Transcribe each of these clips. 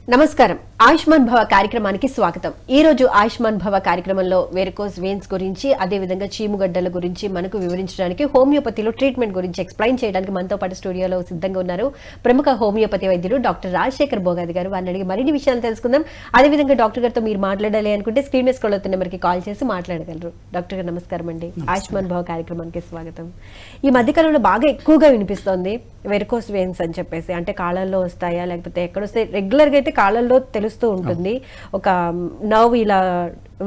నమస్కారం. ఆయుష్మాన్ భవ కార్యక్రమానికి స్వాగతం. ఈ రోజు ఆయుష్మాన్ భవ కార్యక్రమంలో వెరికోస్ వెయిన్స్ గురించి, అదే విధంగా చీముగడ్డల గురించి మనకు వివరించడానికి, హోమియోపతిలో ట్రీట్మెంట్ గురించి ఎక్స్ప్లెయిన్ చేయడానికి మనతో పాటు స్టూడియోలో సిద్ధంగా ఉన్నారు ప్రముఖ హోమియోపతి వైద్యులు డాక్టర్ రాజశేఖర్ భోగాది గారు. వారిని అడిగి మరిన్ని విషయాలు తెలుసుకుందాం. అదేవిధంగా డాక్టర్ గారితో మీరు మాట్లాడాలి అనుకుంటే స్క్రీన్ మీద స్క్రోల్ అవుతున్న నెంబర్కి కాల్ చేసి మాట్లాడగలరు. డాక్టర్ గారు నమస్కారం అండి. ఆయుష్మాన్ భవ కార్యక్రమానికి స్వాగతం. ఈ మధ్యకాలంలో బాగా ఎక్కువగా వినిపిస్తోంది వెరికోస్ వెయిన్స్ అని చెప్పేసి. అంటే కాళ్ళల్లో వస్తాయా లేకపోతే ఎక్కడొస్తాయి? రెగ్యులర్గా అయితే కాళ్ళల్లో తెలుస్తూ ఉంటుంది, ఒక నర్వ్ ఇలా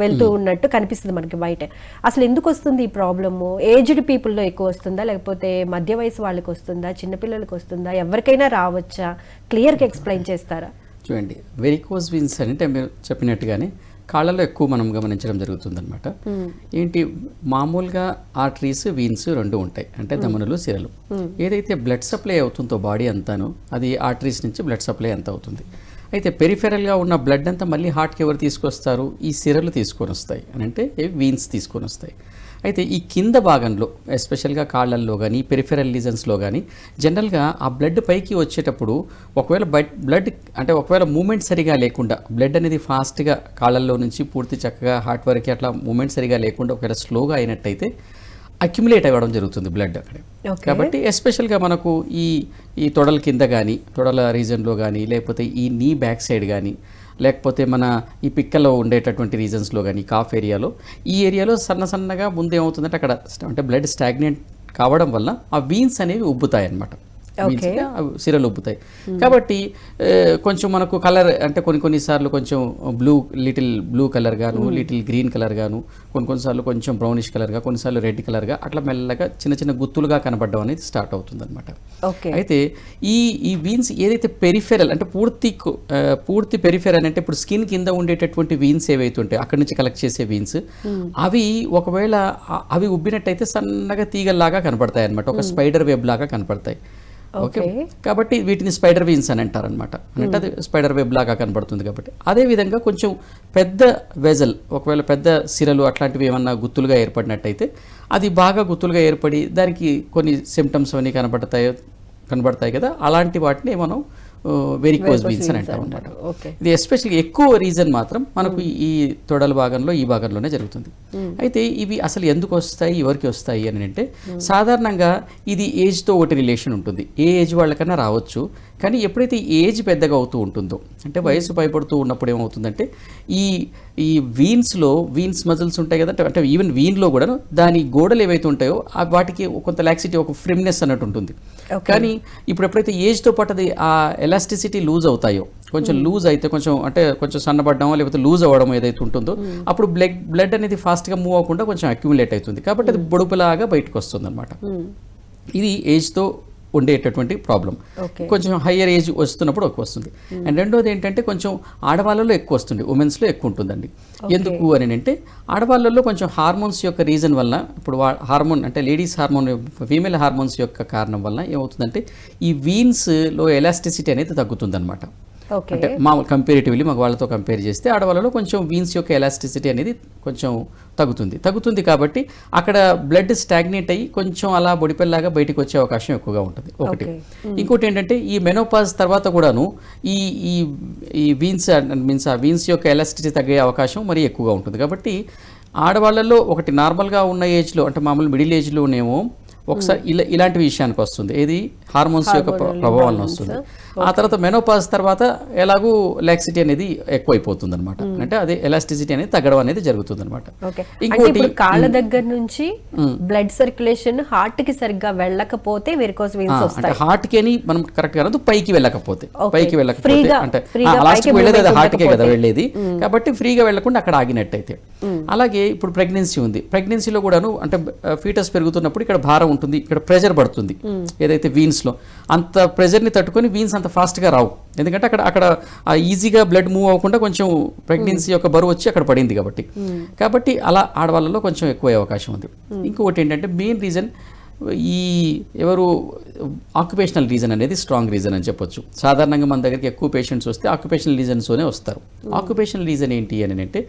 వెళ్తూ ఉన్నట్టు కనిపిస్తుంది మనకి బయట. అసలు ఎందుకు వస్తుంది ఈ ప్రాబ్లము? ఏజ్డ్ పీపుల్లో ఎక్కువ వస్తుందా లేకపోతే మధ్య వయసు వాళ్ళకి వస్తుందా, చిన్నపిల్లలకి వస్తుందా, ఎవరికైనా రావచ్చా? క్లియర్గా ఎక్స్ప్లెయిన్ చేస్తారా? చూడండి, వెరికోస్ వెయిన్స్ అంటే మీరు చెప్పినట్టుగానే కాళ్ళలో ఎక్కువ మనం గమనించడం జరుగుతుందన్నమాట. ఏంటి, మామూలుగా ఆర్టరీస్ వీన్స్ రెండు ఉంటాయి, అంటే ధమనులు సిరలు. ఏదైతే బ్లడ్ సప్లై అవుతుందో బాడీ అంతాను, అది ఆర్టరీస్ నుంచి బ్లడ్ సప్లై ఎంత అవుతుంది. అయితే పెరిఫెరల్గా ఉన్న బ్లడ్ అంతా మళ్ళీ హార్ట్కి ఎవరు తీసుకొస్తారు? ఈ సిరలు తీసుకొని వస్తాయి, అని అంటే వీన్స్ తీసుకొని వస్తాయి. అయితే ఈ కింద భాగంలో ఎస్పెషల్గా కాళ్ళల్లో కానీ పెరిఫెరల్ లీజన్స్లో కానీ జనరల్గా ఆ బ్లడ్ పైకి వచ్చేటప్పుడు ఒకవేళ బ్లడ్ అంటే ఒకవేళ మూమెంట్ సరిగా లేకుండా, బ్లడ్ అనేది ఫాస్ట్గా కాళ్ళల్లో నుంచి పూర్తి చక్కగా హార్ట్ వరకు అట్లా మూమెంట్ సరిగా లేకుండా ఒకవేళ స్లోగా అయినట్టయితే అక్యుములేట్ అవ్వడం జరుగుతుంది బ్లడ్ అక్కడే. కాబట్టి ఎస్పెషల్గా మనకు ఈ తొడల కింద కానీ, తొడల రీజన్లో కానీ, లేకపోతే ఈ నీ బ్యాక్ సైడ్ కానీ, లేకపోతే మన ఈ పిక్కలో ఉండేటటువంటి రీజన్స్లో కానీ, కాఫ్ ఏరియాలో, ఈ ఏరియాలో సన్నగా ముందు ఏమవుతుందంటే అక్కడ అంటే బ్లడ్ స్టాగ్నేట్ కావడం వల్ల ఆ వీన్స్ అనేవి ఉబ్బుతాయి అన్నమాట. సిరలు ఉబ్బుతాయి. కాబట్టి కొంచెం మనకు కలర్ అంటే కొన్నిసార్లు కొంచెం లిటిల్ బ్లూ కలర్ గాను, లిటిల్ గ్రీన్ కలర్ గాను, కొన్నిసార్లు కొంచెం బ్రౌనిష్ కలర్గా, కొన్నిసార్లు రెడ్ కలర్గా అట్లా మెల్లగా చిన్న గుత్తులుగా కనబడడం అనేది స్టార్ట్ అవుతుంది అనమాట. అయితే ఈ వీన్స్ ఏదైతే పెరిఫెరల్ అంటే పూర్తి పెరిఫెరల్ అంటే ఇప్పుడు స్కిన్ కింద ఉండేటటువంటి వీన్స్ ఏవైతే ఉంటాయి అక్కడి నుంచి కలెక్ట్ చేసే వీన్స్, అవి ఒకవేళ అవి ఉబ్బినట్టయితే సన్నగా తీగల్లాగా కనపడతాయి అనమాట, ఒక స్పైడర్ వెబ్ లాగా కనపడతాయి. ఓకే, కాబట్టి వీటిని స్పైడర్ వీన్స్ అని అంటారనమాట. అంటే అది స్పైడర్ వెబ్ లాగా కనబడుతుంది. కాబట్టి అదేవిధంగా కొంచెం పెద్ద వెజల్, ఒకవేళ పెద్ద సిరలు అట్లాంటివి ఏమన్నా గుత్తులుగా ఏర్పడినట్టయితే అది బాగా గుత్తులుగా ఏర్పడి దానికి కొన్ని సిమ్టమ్స్ అన్నీ కనబడతాయి కదా, అలాంటి వాటిని మనం వెరికోస్ వీన్స్ అని అంటాం అన్నమాట. ఇది ఎస్పెషల్గా ఎక్కువ రీజన్ మాత్రం మనకు ఈ తొడల భాగంలో, ఈ భాగంలోనే జరుగుతుంది. అయితే ఇవి అసలు ఎందుకు వస్తాయి, ఎవరికి వస్తాయి అని అంటే సాధారణంగా ఇది ఏజ్తో ఒకటి రిలేషన్ ఉంటుంది. ఏ ఏజ్ వాళ్ళకన్నా రావచ్చు. కానీ ఎప్పుడైతే ఏజ్ పెద్దగా అవుతూ ఉంటుందో, అంటే వయసు భయపడుతూ ఉన్నప్పుడు ఏమవుతుందంటే ఈ వీన్స్ మజిల్స్ ఉంటాయి కదా, అంటే ఈవెన్ వీన్లో కూడా దాని గోడలు ఏవైతే ఉంటాయో వాటికి కొంత లాక్సిటీ, ఒక ఫ్రిమ్నెస్ అన్నట్టు ఉంటుంది. కానీ ఇప్పుడు ఎప్పుడైతే ఏజ్తో పాటు అది ఆ ఎలాస్టిసిటీ లూజ్ అవుతాయో, కొంచెం లూజ్ అయితే కొంచెం సన్నబడ్డం లేకపోతే లూజ్ అవ్వడం ఏదైతే ఉంటుందో అప్పుడు బ్లడ్ అనేది ఫాస్ట్గా మూవ్ అవ్వకుండా కొంచెం అక్యుములేట్ అవుతుంది. కాబట్టి అది బొడుపులాగా బయటకు వస్తుంది అనమాట. ఇది ఏజ్తో ఉండేటటువంటి ప్రాబ్లం. కొంచెం హయ్యర్ ఏజ్ వస్తున్నప్పుడు వస్తుంది. అండ్ రెండోది ఏంటంటే కొంచెం ఆడవాళ్ళలో ఎక్కువ వస్తుంది, ఉమెన్స్లో ఎక్కువ ఉంటుందండి. ఎందుకు అని అంటే ఆడవాళ్ళలో కొంచెం హార్మోన్స్ యొక్క రీజన్ వల్ల, ఇప్పుడు హార్మోన్ అంటే లేడీస్ హార్మోన్, ఫీమేల్ హార్మోన్స్ యొక్క కారణం వల్ల ఏమవుతుందంటే ఈ వీన్స్లో ఎలాస్టిసిటీ అనేది తగ్గుతుందన్నమాట. అంటే మామూలు కంపేరిటివ్లీ వాళ్ళతో కంపేర్ చేస్తే ఆడవాళ్ళలో కొంచెం వీన్స్ యొక్క ఎలాస్టిసిటీ అనేది కొంచెం తగ్గుతుంది. కాబట్టి అక్కడ బ్లడ్ స్టాగ్నేట్ అయ్యి కొంచెం అలా బొడిపెల్లాగా బయటకు వచ్చే అవకాశం ఎక్కువగా ఉంటుంది ఒకటి. ఇంకోటి ఏంటంటే ఈ మెనోపాజ్ తర్వాత కూడాను ఈ వీన్స్ ఆ వీన్స్ యొక్క ఎలాస్టిసిటీ తగ్గే అవకాశం మరీ ఎక్కువగా ఉంటుంది. కాబట్టి ఆడవాళ్ళలో ఒకటి నార్మల్గా ఉన్న ఏజ్లో, అంటే మామూలు మిడిల్ ఏజ్లోనేమో ఒకసారి ఇలాంటి విషయానికి వస్తుంది, ఏది హార్మోన్స్ యొక్క ప్రభావం వస్తుంది. ఆ తర్వాత మెనోపాజ్ తర్వాత ఎలాగూ లాక్సిటీ అనేది ఎక్కువైపోతుంది అనమాట. అంటే అదే ఎలాస్టిసిటీ అనేది తగ్గడం అనేది జరుగుతుంది అనమాట. ఇంకోటి కాళ్ళ దగ్గర నుంచి బ్లడ్ సర్క్యులేషన్ హార్ట్ కి సరిగ్గా వెళ్ళకపోతే వెరికోస్ వెయిన్స్ వస్తాయి. అంటే హార్ట్ కి అని మనం కరెక్ట్ గా పైకి వెళ్ళకపోతే అంటే లాస్ట్ కి వెళ్ళేది హార్ట్ కే కదా వెళ్ళేది. కాబట్టి ఫ్రీగా వెళ్లకుండా అక్కడ ఆగినట్టయితే. అలాగే ఇప్పుడు ప్రెగ్నెన్సీ ఉంది, ప్రెగ్నెన్సీలో కూడాను అంటే ఫీటస్ పెరుగుతున్నప్పుడు ఇక్కడ భారం ఉంటుంది, ఇక్కడ ప్రెజర్ పడుతుంది. ఏదైతే వీన్స్ లో అంత ప్రెజర్ని తట్టుకొని వీన్స్ అంత ఫాస్ట్గా రావు. ఎందుకంటే అక్కడ ఈజీగా బ్లడ్ మూవ్ అవ్వకుండా కొంచెం ప్రెగ్నెన్సీ యొక్క బరువు వచ్చి అక్కడ పడింది కాబట్టి అలా ఆడవాళ్ళలో కొంచెం ఎక్కువ అవకాశం ఉంది. ఇంకొకటి ఏంటంటే మెయిన్ రీజన్ ఈ ఎవరు ఆక్యుపేషనల్ రీజన్ అనేది స్ట్రాంగ్ రీజన్ అని చెప్పొచ్చు. సాధారణంగా మన దగ్గరికి ఎక్కువ పేషెంట్స్ వస్తే ఆక్యుపేషనల్ రీజన్స్తోనే వస్తారు. ఆక్యుపేషనల్ రీజన్ ఏంటి అని అంటే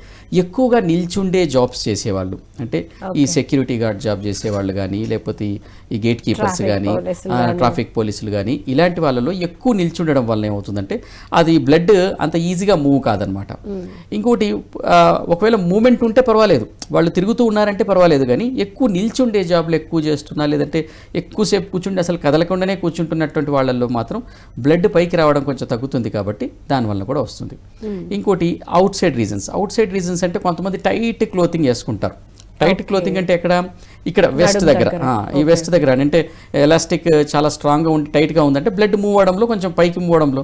ఎక్కువగా నిల్చుండే జాబ్స్ చేసేవాళ్ళు, అంటే ఈ సెక్యూరిటీ గార్డ్ జాబ్ చేసేవాళ్ళు కానీ, లేకపోతే ఈ గేట్ కీపర్స్ కానీ, ట్రాఫిక్ పోలీసులు కానీ, ఇలాంటి వాళ్ళలో ఎక్కువ నిల్చుండడం వల్ల ఏమవుతుందంటే అది బ్లడ్ అంత ఈజీగా మూవ్ కాదనమాట. ఇంకోటి ఒకవేళ మూమెంట్ ఉంటే పర్వాలేదు, వాళ్ళు తిరుగుతూ ఉన్నారంటే పర్వాలేదు, కానీ ఎక్కువ నిల్చుండే జాబ్లు ఎక్కువ చేస్తున్నా, లేదంటే ఎక్కువసేపు కూర్చుండి అసలు కదలకుండానే కూర్చుంటున్నటువంటి వాళ్ళల్లో మాత్రం బ్లడ్ పైకి రావడం కొంచెం తగ్గుతుంది, కాబట్టి దానివల్ల కూడా వస్తుంది. ఇంకోటి అవుట్ సైడ్ రీజన్స్ అంటే కొంతమంది టైట్ క్లోతింగ్ వేసుకుంటారు. టైట్ క్లోతింగ్ అంటే ఇక్కడ వెస్ట్ దగ్గర, ఈ వెస్ట్ దగ్గర అంటే ఎలాస్టిక్ చాలా స్ట్రాంగ్గా ఉండి టైట్గా ఉందంటే బ్లడ్ మూవ్ అవడంలో కొంచెం పైకి మూవ్ అవడంలో,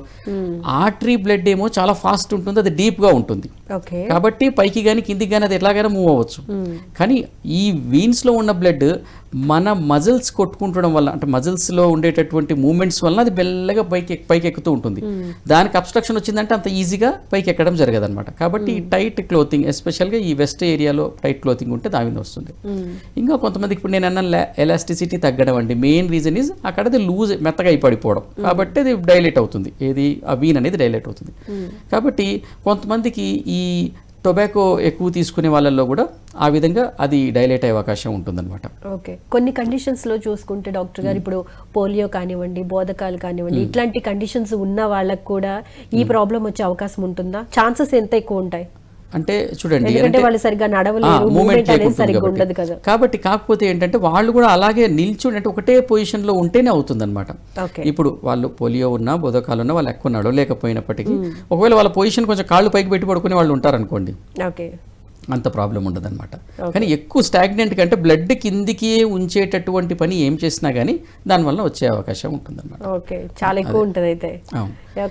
ఆర్టరీ బ్లడ్ ఏమో చాలా ఫాస్ట్ ఉంటుంది, అది డీప్గా ఉంటుంది, కాబట్టి పైకి కానీ కిందికి కానీ అది ఎట్లాగైనా మూవ్ అవ్వచ్చు. కానీ ఈ వీన్స్లో ఉన్న బ్లడ్ మన మజిల్స్ కొట్టుకుంటడం వల్ల, అంటే మజిల్స్లో ఉండేటటువంటి మూమెంట్స్ వల్ల అది మెల్లగా పైకి ఎక్కుతూ ఉంటుంది. దానికి అబ్స్ట్రక్షన్ వచ్చిందంటే అంత ఈజీగా పైకి ఎక్కడం జరగదనమాట. కాబట్టి టైట్ క్లోతింగ్, ఎస్పెషల్గా ఈ వెస్ట్ ఏరియాలో టైట్ క్లోతింగ్ ఉంటే దాని వస్తుంది. ఇంకా కొంతమందికి ఇప్పుడు నేను అన్న ఎలాస్టిసిటీ తగ్గడం అండి, మెయిన్ రీజన్ ఈజ్ అక్కడ అది లూజ్ మెత్తగా అయి పడిపోవడం, కాబట్టి అది డైలేట్ అవుతుంది, ఏది ఆ వీన్ అనేది డైలేట్ అవుతుంది. కాబట్టి కొంతమందికి ఈ టొబాకో ఎక్కువ తీసుకునే వాళ్ళల్లో కూడా ఆ విధంగా అది డైలేట్ అయ్యే అవకాశం ఉంటుందన్నమాట. ఓకే, కొన్ని కండిషన్స్లో చూసుకుంటే డాక్టర్ గారు, ఇప్పుడు పోలియో కానివ్వండి, బోధకాలు కానివ్వండి, ఇట్లాంటి కండిషన్స్ ఉన్న వాళ్ళకు కూడా ఈ ప్రాబ్లం వచ్చే అవకాశం ఉంటుందా? ఛాన్సెస్ ఎంత ఎక్కువ ఉంటాయి? అంటే చూడండి, వాళ్ళు సరిగ్గా నడవలేరు, మూమెంట్ అనేది సరిగ్గా ఉండదు కదా. కాబట్టి కాకపోతే ఏంటంటే వాళ్ళు కూడా అలాగే నిల్చుని అంటే ఒకటే పొజిషన్లో ఉంటేనే అవుతుంది అనమాట. ఇప్పుడు వాళ్ళు పోలియో ఉన్నా బోధకాలు ఉన్నా వాళ్ళు ఎక్కువ నడవలేకపోయినప్పటికీ ఒకవేళ వాళ్ళ పొజిషన్ కొంచెం కాళ్ళు పైకి పెట్టి పడుకునే వాళ్ళు ఉంటారనుకోండి, అంత ప్రాబ్లం ఉండదు అనమాట. కానీ ఎక్కువ స్టాగ్నెంట్ కంటే బ్లడ్ కిందికి ఉంచేటటువంటి పని ఏం చేసినా కానీ దానివల్ల వచ్చే అవకాశం ఉంటుంది అనమాట. ఓకే, చాలా ఎక్కువ ఉంటుంది. అయితే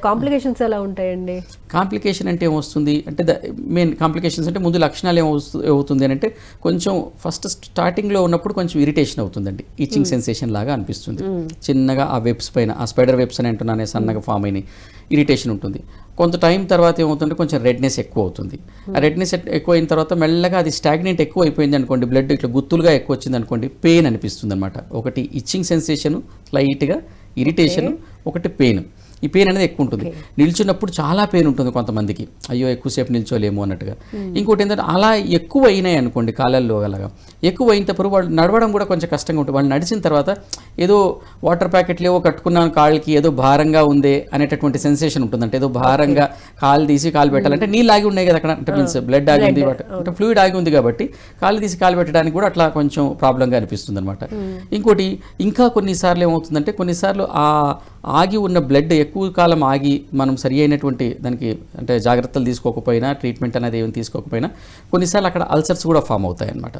కాంప్లికేషన్స్ ఎలా ఉంటాయండి? కాంప్లికేషన్ అంటే ఏమొస్తుంది అంటే మెయిన్ కాంప్లికేషన్స్ అంటే ముందు లక్షణాలు ఏమవుతుంది అని అంటే కొంచెం ఫస్ట్ స్టార్టింగ్లో ఉన్నప్పుడు కొంచెం ఇరిటేషన్ అవుతుందండి, ఇచ్చింగ్ సెన్సేషన్ లాగా అనిపిస్తుంది, చిన్నగా ఆ వెబ్స్ పైన, ఆ స్పైడర్ వెబ్స్ అని అంటున్నానే సన్నగా ఫామ్ అయినాయి, ఇరిటేషన్ ఉంటుంది. కొంత టైం తర్వాత ఏమవుతుందంటే కొంచెం రెడ్నెస్ ఎక్కువ అవుతుంది. ఆ రెడ్నెస్ ఎక్కువ అయిన తర్వాత మెల్లగా అది స్టాగ్నెంట్ ఎక్కువ అయిపోయింది అనుకోండి, బ్లడ్ ఇట్లా గుత్తులుగా ఎక్కువ వచ్చింది అనుకోండి, పెయిన్ అనిపిస్తుంది అనమాట. ఒకటి ఇచ్చింగ్ సెన్సేషను, లైట్గా ఇరిటేషను, ఒకటి పెయిన్. ఈ పెయిన్ అనేది ఎక్కువ ఉంటుంది. నిల్చున్నప్పుడు చాలా పెయిన్ ఉంటుంది కొంతమందికి, అయ్యో ఎక్కువసేపు నిల్చోలేము అన్నట్టుగా. ఇంకోటి ఏంటంటే అలా ఎక్కువ అయినాయి అనుకోండి కాళ్ళల్లో, అలాగా ఎక్కువ అయినప్పుడు వాళ్ళు నడవడం కూడా కొంచెం కష్టంగా ఉంటుంది. వాళ్ళు నడిచిన తర్వాత ఏదో వాటర్ ప్యాకెట్లు ఏవో కట్టుకున్నాను కాళ్ళకి, ఏదో భారంగా ఉందే అనేటటువంటి సెన్సేషన్ ఉంటుంది. అంటే ఏదో భారంగా కాళ్ళు తీసి కాలు పెట్టాలంటే నీళ్ళు ఆగి ఉన్నాయి కదా అక్కడ, అంటే మీన్స్ బ్లడ్ ఆగి ఉంది, అంటే ఫ్లూయిడ్ ఆగి ఉంది కాబట్టి కాళ్ళు తీసి కాలు పెట్టడానికి కూడా అట్లా కొంచెం ప్రాబ్లంగా అనిపిస్తుంది అనమాట. ఇంకోటి ఇంకా కొన్నిసార్లు ఏమవుతుందంటే కొన్నిసార్లు ఆ ఆగి ఉన్న బ్లడ్ ఎక్కువ కాలం ఆగి మనం సరి అయినటువంటి దానికి అంటే జాగ్రత్తలు తీసుకోకపోయినా, ట్రీట్మెంట్ అనేది ఏమి తీసుకోకపోయినా కొన్నిసార్లు అక్కడ అల్సర్స్ కూడా ఫామ్ అవుతాయి అన్నమాట.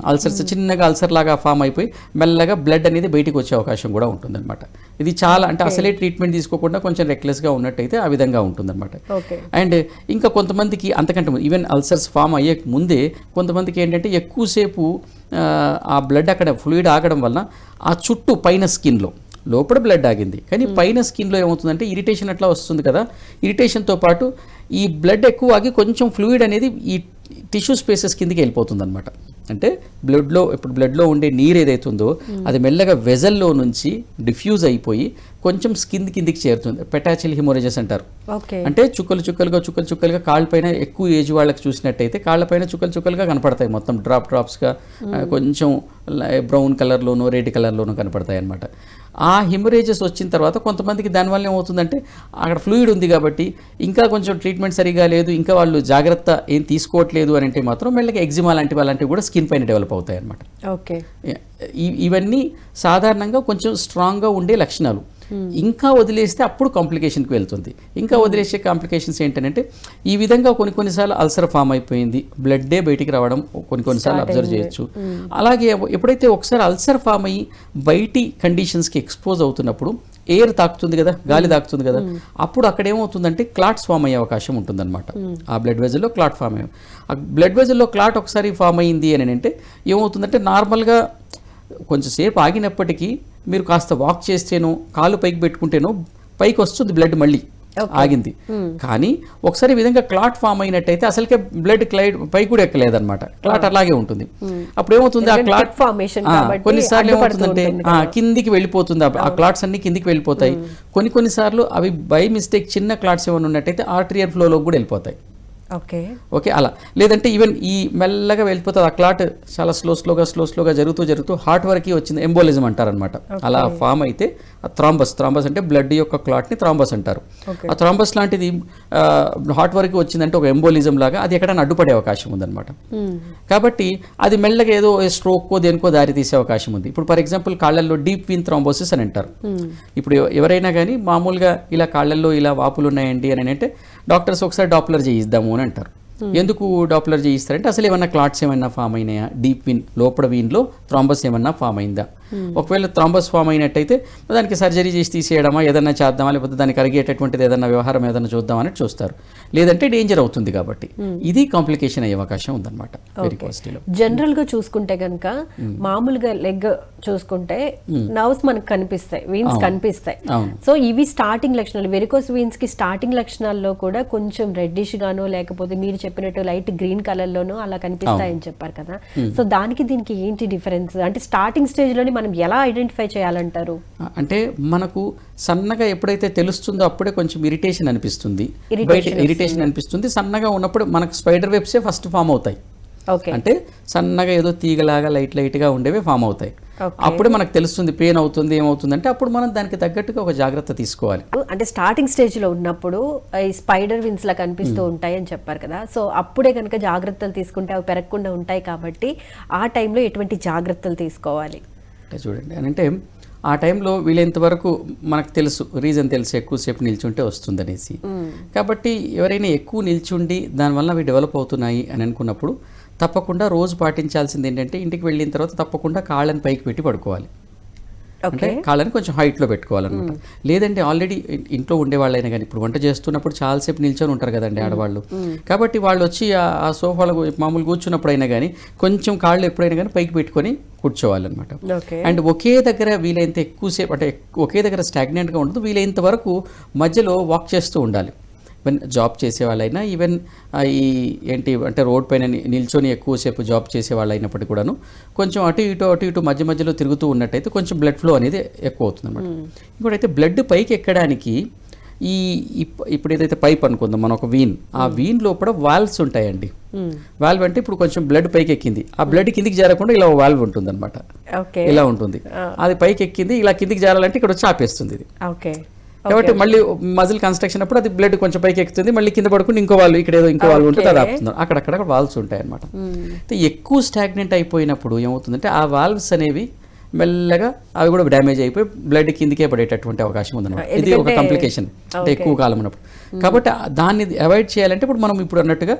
అల్సర్స్ చిన్నగా అల్సర్ లాగా ఫామ్ అయిపోయి మెల్లగా బ్లడ్ అనేది బయటికి వచ్చే అవకాశం కూడా ఉంటుందన్నమాట. ఇది చాలా అంటే అసలే ట్రీట్మెంట్ తీసుకోకుండా కొంచెం రెక్లెస్గా ఉన్నట్టయితే ఆ విధంగా ఉంటుందన్నమాట. అండ్ ఇంకా కొంతమందికి అంతకంటే ఈవెన్ అల్సర్స్ ఫామ్ అయ్యే ముందే కొంతమందికి ఏంటంటే ఎక్కువసేపు ఆ బ్లడ్ అక్కడ ఫ్లూయిడ్ ఆగడం వల్ల ఆ చుట్టూ పైన స్కిన్లో, లోపల బ్లడ్ ఆగింది కానీ పైన స్కిన్లో ఏమవుతుందంటే ఇరిటేషన్ అట్లా వస్తుంది కదా, ఇరిటేషన్తో పాటు ఈ బ్లడ్ ఎక్కువ ఆగి కొంచెం ఫ్లూయిడ్ అనేది ఈ టిష్యూ స్పేసెస్ కిందికి వెళ్ళిపోతుంది అనమాట. అంటే బ్లడ్లో ఉండే నీరు ఏదైతుందో అది మెల్లగా వెజల్లో నుంచి డిఫ్యూజ్ అయిపోయి కొంచెం స్కిన్ కిందికి చేరుతుంది. పెటాచిల్ హిమోరేజెస్ అంటారు. అంటే చుక్కలు చుక్కలుగా కాళ్ళపైన ఎక్కువ ఏజ్ వాళ్ళకి చూసినట్టయితే కాళ్ళపైన చుక్కలుగా కనపడతాయి, మొత్తం డ్రాప్స్గా కొంచెం బ్రౌన్ కలర్లోనూ రెడ్ కలర్లోనూ కనపడతాయి అనమాట. ఆ హిమరేజెస్ వచ్చిన తర్వాత కొంతమందికి దానివల్ల ఏమవుతుందంటే అక్కడ ఫ్లూయిడ్ ఉంది కాబట్టి ఇంకా కొంచెం ట్రీట్మెంట్ సరిగా లేదు, ఇంకా వాళ్ళు జాగ్రత్త ఏం తీసుకోవట్లేదు అని అంటే మాత్రం మెల్లగా ఎగ్జిమా లాంటివి కూడా స్కిన్ పైన డెవలప్ అవుతాయి అన్నమాట. ఇవన్నీ సాధారణంగా కొంచెం స్ట్రాంగ్గా ఉండే లక్షణాలు. ఇంకా వదిలేస్తే అప్పుడు కాంప్లికేషన్కి వెళ్తుంది. ఇంకా వదిలేసే కాంప్లికేషన్స్ ఏంటంటే ఈ విధంగా కొన్నిసార్లు అల్సర్ ఫామ్ అయిపోయింది, బ్లడ్డే బయటికి రావడం కొన్నిసార్లు అబ్జర్వ్ చేయొచ్చు. అలాగే ఎప్పుడైతే ఒకసారి అల్సర్ ఫామ్ అయ్యి బయటి కండిషన్స్కి ఎక్స్పోజ్ అవుతున్నప్పుడు ఎయిర్ తాకుతుంది కదా, గాలి తాకుతుంది కదా, అప్పుడు అక్కడ ఏమవుతుందంటే క్లాట్స్ ఫామ్ అయ్యే అవకాశం ఉంటుందన్నమాట. ఆ బ్లడ్ వెజల్లో క్లాట్ ఫామ్ అయ్యాం. ఆ బ్లడ్ వెజల్లో క్లాట్ ఒకసారి ఫామ్ అయ్యింది అని అంటే ఏమవుతుందంటే నార్మల్గా కొంచెంసేపు ఆగినప్పటికీ మీరు కాస్త వాక్ చేస్తేనో కాళ్ళు పైకి పెట్టుకుంటేనో పైకి వస్తుంది బ్లడ్ మళ్ళీ. ఆగింది. కానీ ఒకసారి ఈ విధంగా క్లాట్ ఫామ్ అయినట్టయితే అసలుకే బ్లడ్ పై కూడా ఎక్కలేదన్నమాట, క్లాట్ అలాగే ఉంటుంది. అప్పుడు ఏమవుతుంది, ఆ క్లాట్ కొన్నిసార్లు ఏమవుతుందంటే కిందికి వెళ్ళిపోతుంది, ఆ క్లాట్స్ అన్ని కిందికి వెళ్ళిపోతాయి. కొన్నిసార్లు అవి బై మిస్టేక్ చిన్న క్లాట్స్ ఏమైనా ఉన్నట్టయితే ఆర్టరియల్ ఫ్లోలోకి కూడా వెళ్ళిపోతాయి. ఓకే, అలా లేదంటే ఈవెన్ ఈ మెల్లగా వెళ్ళిపోతుంది ఆ క్లాట్, చాలా స్లోగా జరుగుతూ హార్ట్ వరకు వచ్చింది, ఎంబోలిజం అంటారనమాట. అలా ఫామ్ అయితే థ్రాంబస్ అంటే బ్లడ్ యొక్క క్లాట్ని థ్రాంబస్ అంటారు. ఆ థ్రాంబస్ లాంటిది హార్ట్ వరకు వచ్చిందంటే ఒక ఎంబోలిజం లాగా అది ఎక్కడైనా అడ్డుపడే అవకాశం ఉందన్నమాట. కాబట్టి అది మెల్లగా ఏదో స్ట్రోక్కో దేనికో దారి తీసే అవకాశం ఉంది. ఇప్పుడు ఫర్ ఎగ్జాంపుల్ కాళ్ళల్లో డీప్ వీన్ థ్రాంబోసిస్ అని అంటారు. ఇప్పుడు ఎవరైనా కానీ మామూలుగా ఇలా కాళ్ళల్లో ఇలా వాపులు ఉన్నాయండి అని అంటే డాక్టర్స్ ఒకసారి డాప్లర్ చేయిద్దాము అని అంటారు. ఎందుకు డాప్లర్ చేయిస్తారంటే అసలు ఏమన్నా క్లాట్స్ ఏమన్నా ఫామ్ అయినాయా, డీప్ వీన్ లోపల వీన్లో థ్రాంబస్ ఏమన్నా ఫామ్ అయిందా, ఒకవేళ థ్రాంబస్ ఫామ్ అయినట్టయితే దానికి సర్జరీ చేసి తీసేయడమా, ఏదన్నా చేద్దామా, లేకపోతే దానికి అరిగేటటువంటిది ఏదన్నా వ్యవహారం ఏదన్నా చూద్దామని చూస్తారు. లేదంటే డేంజర్ అవుతుంది కాబట్టి ఇది కాంప్లికేషన్ అయ్యే అవకాశం ఉందన్నమాట వెరికోసిటీలో. జనరల్ గా చూసుకుంటే కనుక మామూలుగా లెగ్ చూసుకుంటే నర్వ్స్ మనకు కనిపిస్తాయి, వీన్స్ కనిపిస్తాయి. సో ఇవి స్టార్టింగ్ లక్షణాలు. వెరికోస్ వీన్స్ కి స్టార్టింగ్ లక్షణాల్లో కూడా కొంచెం రెడ్డిష్ గానో లేకపోతే మీరు చెప్పినట్టు లైట్ గ్రీన్ కలర్ లోనో అలా కనిపిస్తాయని చెప్పారు కదా. సో దానికి దీనికి ఏంటి డిఫరెన్స్? అంటే స్టార్టింగ్ స్టేజ్ లోని మనం ఎలా ఐడెంటిఫై చేయాలంటారు? అంటే మనకు సన్నగా ఎప్పుడైతే తెలుస్తుందో అప్పుడే కొంచెం ఇరిటేషన్ అనిపిస్తుంది, ఇరిటేషన్ అనిపిస్తుంది. సన్నగా ఉన్నప్పుడు మనకు స్పైడర్ వెబ్సే ఫస్ట్ ఫామ్ అవుతాయి. అంటే సన్నగా ఏదో తీగలాగా లైట్గా ఉండేవి ఫామ్ అవుతాయి. అప్పుడు మనకు తెలుస్తుంది పెయిన్ అవుతుంది, ఏమవుతుంది అంటే అప్పుడు మనం దానికి తగ్గట్టుగా ఒక జాగ్రత్త తీసుకోవాలి. అంటే స్టార్టింగ్ స్టేజ్ లో ఉన్నప్పుడు ఈ స్పైడర్ విన్స్ లా కనిపిస్తూ ఉంటాయి అని చెప్పారు కదా. సో అప్పుడే కనుక జాగ్రత్తలు తీసుకుంటే అవి పెరగకుండా ఉంటాయి కాబట్టి ఆ టైంలో ఎటువంటి జాగ్రత్తలు తీసుకోవాలి అంటే చూడండి అంటే ఆ టైంలో వీలైనంత వరకు మనకు తెలుసు, రీజన్ తెలుసు ఎక్కువసేపు నిల్చుంటే వస్తుందనేసి. కాబట్టి ఎవరైనా ఎక్కువ నిల్చుండి దానివల్ల అవి డెవలప్ అవుతున్నాయి అని అనుకున్నప్పుడు తప్పకుండా రోజు పాటించాల్సింది ఏంటంటే ఇంటికి వెళ్ళిన తర్వాత తప్పకుండా కాళ్ళని పైకి పెట్టి పడుకోవాలి. అంటే కాళ్ళని కొంచెం హైట్లో పెట్టుకోవాలన్నమాట. లేదంటే ఆల్రెడీ ఇంట్లో ఉండేవాళ్ళైనా కానీ ఇప్పుడు వంట చేస్తున్నప్పుడు చాలాసేపు నిల్చొని ఉంటారు కదండి ఆడవాళ్ళు. కాబట్టి వాళ్ళు వచ్చి ఆ సోఫాలో మామూలు కూర్చున్నప్పుడు అయినా కానీ కొంచెం కాళ్ళు ఎప్పుడైనా కానీ పైకి పెట్టుకొని కూర్చోవాలన్నమాట. అండ్ ఒకే దగ్గర వీలైనంత ఎక్కువసేపు అంటే ఒకే దగ్గర స్టాగ్నెంట్గా ఉండదు, వీలైనంత వరకు మధ్యలో వాక్ చేస్తూ ఉండాలి. ఈవెన్ జాబ్ చేసే వాళ్ళైనా, ఈవెన్ ఈ ఏంటి అంటే రోడ్ పైన నిల్చొని ఎక్కువసేపు జాబ్ చేసే వాళ్ళు అయినప్పటికీ కూడాను కొంచెం అటు ఇటు మధ్యలో తిరుగుతూ ఉన్నట్టయితే కొంచెం బ్లడ్ ఫ్లో అనేది ఎక్కువ అవుతుంది అనమాట. ఇంకోటైతే బ్లడ్ పైకి ఎక్కడానికి ఇప్పుడు ఏదైతే పైప్ అనుకుందాం మనం ఒక వీన్, ఆ వీన్ లోపల వాల్వ్స్ ఉంటాయండి. వాల్వ్ అంటే ఇప్పుడు కొంచెం బ్లడ్ పైకి ఎక్కింది, ఆ బ్లడ్ కిందికి జారకుండా ఇలా వాల్వ్ ఉంటుంది అనమాట, ఇలా ఉంటుంది. అది పైకి ఎక్కింది, ఇలా కిందికి జారాలంటే ఇక్కడ వచ్చి ఆపేస్తుంది ఇది. కాబట్టి మళ్ళీ మజిల్ కన్స్ట్రక్షన్ అప్పుడు అది బ్లడ్ కొంచెం పైకి ఎక్కుతుంది, మళ్ళీ కింద పడుకుని ఇంకో వాళ్ళు ఇక్కడ ఏదో ఇంకో వాళ్ళు ఉంటుంది, అది ఆపుతున్నారు. అక్కడక్కడ వాల్వ్స్ ఉంటాయి అనమాట. ఎక్కువ స్టాగ్నెంట్ అయిపోయినప్పుడు ఏమవుతుందంటే ఆ వాల్వ్స్ అనేవి మెల్లగా అవి కూడా డ్యామేజ్ అయిపోయి బ్లడ్ కిందికే పడేటటువంటి అవకాశం ఉందన్నమాట. ఇది ఒక కాంప్లికేషన్ అంటే ఎక్కువ కాలం ఉన్నప్పుడు. కాబట్టి దాన్ని అవాయిడ్ చేయాలంటే ఇప్పుడు మనం ఇప్పుడు అన్నట్టుగా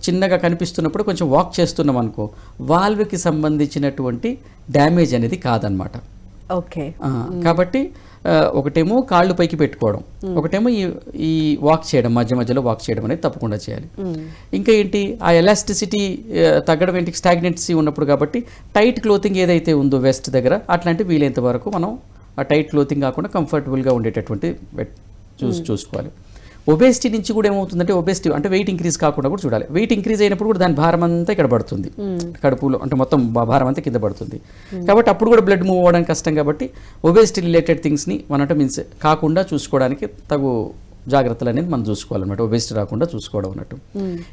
చిన్నగా కనిపిస్తున్నప్పుడు కొంచెం వాక్ చేస్తున్నాం అనుకో, వాల్వ్కి సంబంధించినటువంటి డ్యామేజ్ అనేది కాదనమాట. కాబట్టి ఒకటేమో కాళ్ళు పైకి పెట్టుకోవడం, ఒకటేమో ఈ వాక్ చేయడం, మధ్యలో వాక్ చేయడం అనేది తప్పకుండా చేయాలి. ఇంకా ఏంటి ఆ ఎలాస్టిసిటీ తగ్గడం ఏంటి, స్టాగ్నెన్సీ ఉన్నప్పుడు. కాబట్టి టైట్ క్లోతింగ్ ఏదైతే ఉందో వెస్ట్ దగ్గర అట్లాంటి వీలైనంత వరకు మనం ఆ టైట్ క్లోతింగ్ కాకుండా కంఫర్టబుల్గా ఉండేటటువంటి చూసుకోవాలి. ఒబేసిటీ నుంచి కూడా ఏమవుతుందంటే ఒబేసిటీ అంటే వెయిట్ ఇంక్రీజ్ కాకుండా కూడా చూడాలి. వెయిట్ ఇంక్రీజ్ అయినప్పుడు కూడా దాని భారం అంతా ఇక్కడ పడుతుంది, కడుపులో అంటే మొత్తం భారం అంతా కింద పడుతుంది. కాబట్టి అప్పుడు కూడా బ్లడ్ మూవ్ అవ్వడానికి కష్టం. కాబట్టి ఒబేసిటీ రిలేటెడ్ థింగ్స్ని మనం మీన్స్ కాకుండా చూసుకోవడానికి తగు జాగ్రత్తలు అనేది మనం చూసుకోవాలన్నమాట, ఒబేసిటీ రాకుండా చూసుకోవడం అన్నట్టు.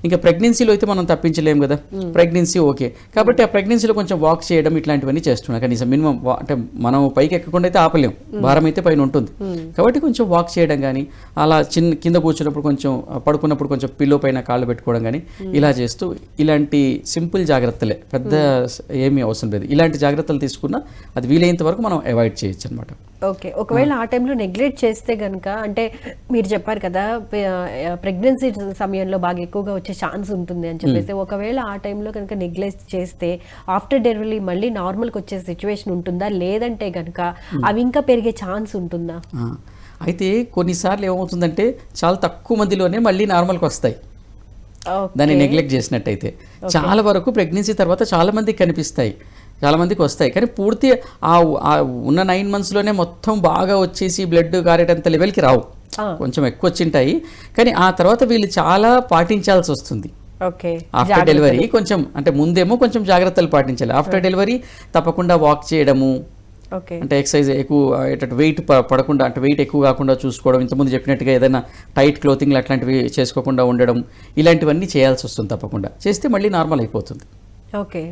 ఇంకా ప్రెగ్నెన్సీలో అయితే మనం తప్పించలేము కదా, ప్రెగ్నెన్సీ ఓకే. కాబట్టి ఆ ప్రెగ్నెన్సీలో కొంచెం వాక్ చేయడం ఇట్లాంటివన్నీ చేస్తున్నాం. కనీసం మినిమం అంటే మనం పైకి ఎక్కకుండా అయితే ఆపలేము, భారం అయితే పైన ఉంటుంది. కాబట్టి కొంచెం వాక్ చేయడం కానీ, అలా కింద కూర్చున్నప్పుడు కొంచెం పడుకున్నప్పుడు కొంచెం పిల్లో పైన కాళ్ళు పెట్టుకోవడం కానీ ఇలా చేస్తూ ఇలాంటి సింపుల్ జాగ్రత్తలే, పెద్ద ఏమీ అవసరం లేదు. ఇలాంటి జాగ్రత్తలు తీసుకున్నా అది వీలైనంత వరకు మనం అవాయిడ్ చేయొచ్చు అనమాట. ఓకే, ఒకవేళ ఆ టైంలో నెగ్లెక్ట్ చేస్తే కనుక, అంటే మీరు చెప్పారు కదా ప్రెగ్నెన్సీ సమయంలో బాగా ఎక్కువగా వచ్చే ఛాన్స్ ఉంటుంది అని చెప్పేసి, ఒకవేళ ఆ టైంలో కనుక నెగ్లెక్ట్ చేస్తే ఆఫ్టర్ డెలివరీ మళ్ళీ నార్మల్కి వచ్చే సిచ్యువేషన్ ఉంటుందా, లేదంటే కనుక అవి ఇంకా పెరిగే ఛాన్స్ ఉంటుందా? అయితే కొన్నిసార్లు ఏమవుతుందంటే చాలా తక్కువ మందిలోనే మళ్ళీ నార్మల్కి వస్తాయి దాన్ని నెగ్లెక్ట్ చేసినట్టయితే. చాలా వరకు ప్రెగ్నెన్సీ తర్వాత చాలా మందికి కనిపిస్తాయి, చాలా మందికి వస్తాయి. కానీ పూర్తి ఆ ఉన్న 9 monthsలోనే మొత్తం బాగా వచ్చేసి బ్లడ్ కారేటంత లెవెల్కి రావు. కొంచెం ఎక్కువ వచ్చింటాయి, కానీ ఆ తర్వాత వీళ్ళు చాలా పాటించాల్సి వస్తుంది. ఓకే, ఆఫ్టర్ డెలివరీ కొంచెం అంటే ముందేమో కొంచెం జాగ్రత్తలు పాటించాలి, ఆఫ్టర్ డెలివరీ తప్పకుండా వాక్ చేయడము, ఓకే, అంటే ఎక్సర్సైజ్ ఎక్కువ వెయిట్ పడకుండా, అంటే వెయిట్ ఎక్కువ కాకుండా చూసుకోవడం, ఇంతకుముందు చెప్పినట్టుగా ఏదైనా టైట్ క్లోతింగ్లు అట్లాంటివి చేసుకోకుండా ఉండడం, ఇలాంటివన్నీ చేయాల్సి వస్తుంది. తప్పకుండా చేస్తే మళ్ళీ నార్మల్ అయిపోతుంది. ఓకే,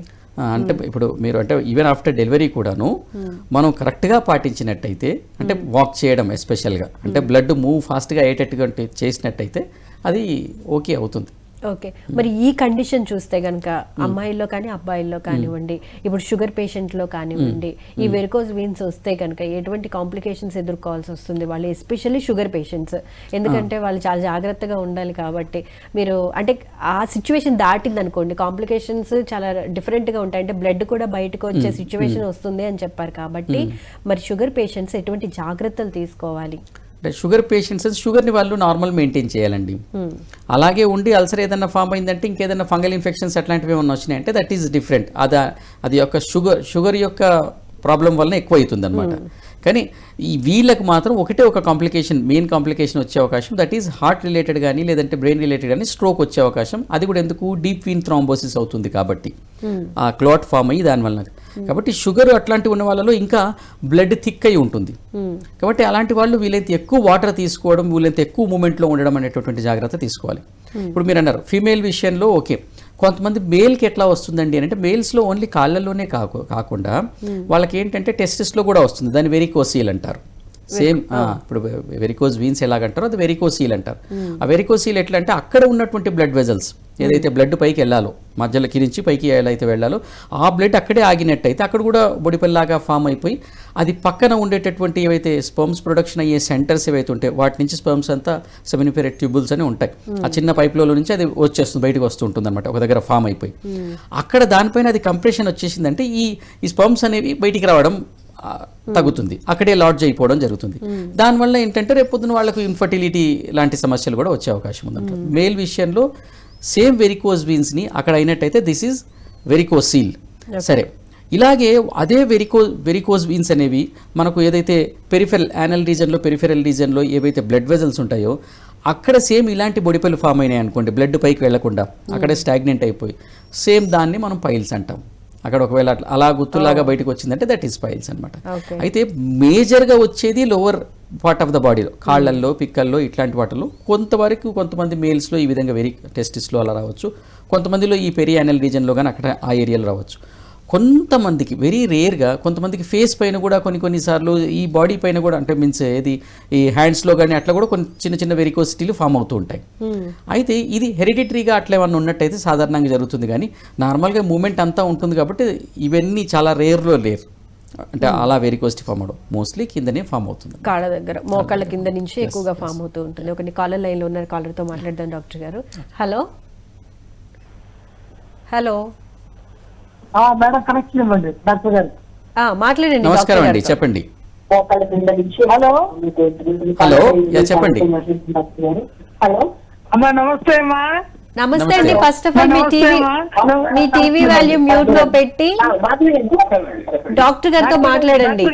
అంటే ఇప్పుడు మీరు అంటే ఈవెన్ ఆఫ్టర్ డెలివరీ కూడాను మనం కరెక్ట్గా పాటించినట్టయితే, అంటే వాక్ చేయడం ఎస్పెషల్గా, అంటే బ్లడ్ మూవ్ ఫాస్ట్గా అయ్యేటట్టుగా చేసినట్టయితే అది ఓకే అవుతుంది. ఓకే. మరి ఈ కండిషన్ చూస్తే కనుక అమ్మాయిల్లో కానీ అబ్బాయిల్లో కానివ్వండి, ఇప్పుడు షుగర్ పేషెంట్లో కానివ్వండి, ఈ వెరికోజ్ వీన్స్ వస్తే కనుక ఎటువంటి కాంప్లికేషన్స్ ఎదుర్కోవాల్సి వస్తుంది వాళ్ళు, ఎస్పెషల్లీ షుగర్ పేషెంట్స్? ఎందుకంటే వాళ్ళు చాలా జాగ్రత్తగా ఉండాలి కాబట్టి. మీరు అంటే ఆ సిచ్యువేషన్ దాటింది అనుకోండి, కాంప్లికేషన్స్ చాలా డిఫరెంట్గా ఉంటాయి, అంటే బ్లడ్ కూడా బయటకు వచ్చే సిచ్యువేషన్ వస్తుంది అని చెప్పారు కాబట్టి, మరి షుగర్ పేషెంట్స్ ఎటువంటి జాగ్రత్తలు తీసుకోవాలి? అంటే షుగర్ పేషెంట్స్ షుగర్ని వాళ్ళు నార్మల్ మెయింటైన్ చేయాలండి. అలాగే ఉండి అల్సర్ ఏదైనా ఫామ్ అయిందంటే, ఇంకేదైనా ఫంగల్ ఇన్ఫెక్షన్స్ అట్లాంటివి ఏమైనా వచ్చినాయంటే దట్ ఈస్ డిఫరెంట్. అది యొక్క షుగర్ యొక్క ప్రాబ్లం వలన ఎక్కువ అవుతుంది అనమాట. కానీ ఈ వీళ్ళకి మాత్రం ఒకటే ఒక కాంప్లికేషన్, మెయిన్ కాంప్లికేషన్ వచ్చే అవకాశం, దట్ ఈస్ హార్ట్ రిలేటెడ్ కానీ లేదంటే బ్రెయిన్ రిలేటెడ్ కానీ స్ట్రోక్ వచ్చే అవకాశం. అది కూడా ఎందుకు, డీప్ వీన్ థ్రాంబోసిస్ అవుతుంది కాబట్టి, ఆ క్లాట్ ఫామ్ అయ్యి దానివల్ల. కాబట్టి షుగర్ అట్లాంటివి ఉన్న వాళ్ళలో ఇంకా బ్లడ్ థిక్ అయి ఉంటుంది. కాబట్టి అలాంటి వాళ్ళు వీలైతే ఎక్కువ వాటర్ తీసుకోవడం, వీలైతే ఎక్కువ మూమెంట్లో ఉండడం అనేటటువంటి జాగ్రత్త తీసుకోవాలి. ఇప్పుడు మీరు అన్నారు ఫీమేల్ విషయంలో ఓకే, కొంతమంది మేల్కి ఎట్లా వస్తుందండి అని అంటే, మేల్స్లో ఓన్లీ కాళ్ళల్లోనే కాకుండా వాళ్ళకి ఏంటంటే టెస్టిస్లో కూడా వస్తుంది. దాన్ని వెరికోసీల్ అంటారు. సేమ్ ఇప్పుడు వెరికోజ్ వీన్స్ ఎలాగంటారో అది వెరికోసీల్ అంటారు. ఆ వెరికోసీల్ ఎట్లా అంటే, అక్కడ ఉన్నటువంటి బ్లడ్ వెజల్స్ ఏదైతే బ్లడ్ పైకి వెళ్ళాలో, మధ్యలోకి నుంచి పైకి ఎలా అయితే వెళ్ళాలో, ఆ బ్లడ్ అక్కడే ఆగినట్టయితే అక్కడ కూడా బొడిపల్లాగా ఫామ్ అయిపోయి, అది పక్కన ఉండేటటువంటి ఏవైతే స్పర్మ్స్ ప్రొడక్షన్ అయ్యే సెంటర్స్ ఏవైతే ఉంటాయి, వాటి నుంచి స్పర్మ్స్ అంతా సెమినిఫెరస్ ట్యూబుల్స్ అని ఉంటాయి. ఆ చిన్న పైప్లో నుంచి అది వచ్చేస్తుంది, బయటకు వస్తూ ఉంటుంది అనమాట, ఒక దగ్గర ఫామ్ అయిపోయి. అక్కడ దానిపైన అది కంప్రెషన్ వచ్చేసిందంటే ఈ స్పర్మ్స్ అనేవి బయటికి రావడం తగ్గుతుంది, అక్కడే లాడ్జ్ అయిపోవడం జరుగుతుంది. దానివల్ల ఏంటంటే రేపు పొద్దున వాళ్ళకు ఇన్ఫర్టిలిటీ లాంటి సమస్యలు కూడా వచ్చే అవకాశం ఉందంట. మేల్ విషయంలో సేమ్ వెరికోజ్ వీన్స్ని అక్కడ అయినట్టయితే దిస్ ఈజ్ వెరికోసీల్. సరే, ఇలాగే అదే వెరికోజ్ వీన్స్ అనేవి మనకు ఏదైతే యానల్ రీజన్లో ఏవైతే బ్లడ్ వెజల్స్ ఉంటాయో అక్కడ సేమ్ ఇలాంటి బొడిపలు ఫామ్ అయినాయి అనుకోండి, బ్లడ్ పైకి వెళ్లకుండా అక్కడే స్టాగ్నెంట్ అయిపోయి, సేమ్ దాన్ని మనం పైల్స్ అంటాం. అక్కడ ఒకవేళ అలా గుత్తులాగా బయటకు వచ్చిందంటే దట్ ఈస్ పైల్స్ అనమాట. అయితే మేజర్గా వచ్చేది లోవర్ పార్ట్ ఆఫ్ ద బాడీలో, కాళ్ళల్లో, పిక్కల్లో, ఇట్లాంటి వాటిలో కొంతవరకు కొంతమంది మేల్స్లో ఈ విధంగా టెస్టిస్లో అలా రావచ్చు, కొంతమందిలో ఈ పెరియానల్ రీజన్లో కానీ అక్కడ ఆ ఏరియాలో రావచ్చు. కొంతమందికి వెరీ రేర్గా కొంతమందికి ఫేస్ పైన కూడా కొన్నిసార్లు ఈ బాడీ పైన కూడా, అంటే మీన్స్ ఏది ఈ హ్యాండ్స్లో కానీ అట్లా కూడా కొన్ని చిన్న చిన్న వెరికోసిటీలు ఫామ్ అవుతూ ఉంటాయి. అయితే ఇది హెరిడిటరీగా అట్లా ఏమన్నా ఉన్నట్టయితే సాధారణంగా జరుగుతుంది, కానీ నార్మల్గా మూమెంట్ అంతా ఉంటుంది కాబట్టి ఇవన్నీ చాలా రేర్లో లేరు. అంటే అలా వెరికోసిటీ ఫామ్ అవడం మోస్ట్లీ కిందనే ఫామ్ అవుతుంది, కాళ్ళ దగ్గర, మోకాళ్ళ కింద నుంచి ఎక్కువగా ఫామ్ అవుతూ ఉంటుంది. ఒకటి కాలర్ లైన్లో ఉన్న కాలర్తో మాట్లాడదాం డాక్టర్ గారు. హలో హలో మేడం, కనెక్షన్ ఇవ్వండి డాక్టర్ గారు. మాట్లాడండి. నమస్కారం అండి, చెప్పండి. హలో హలో, చెప్పండి. హలో అమ్మా, నమస్తే అమ్మా. నమస్తే అండి. First of all me TV volume mute లో పెట్టి డాక్టర్ గారితో మాట్లాడండి.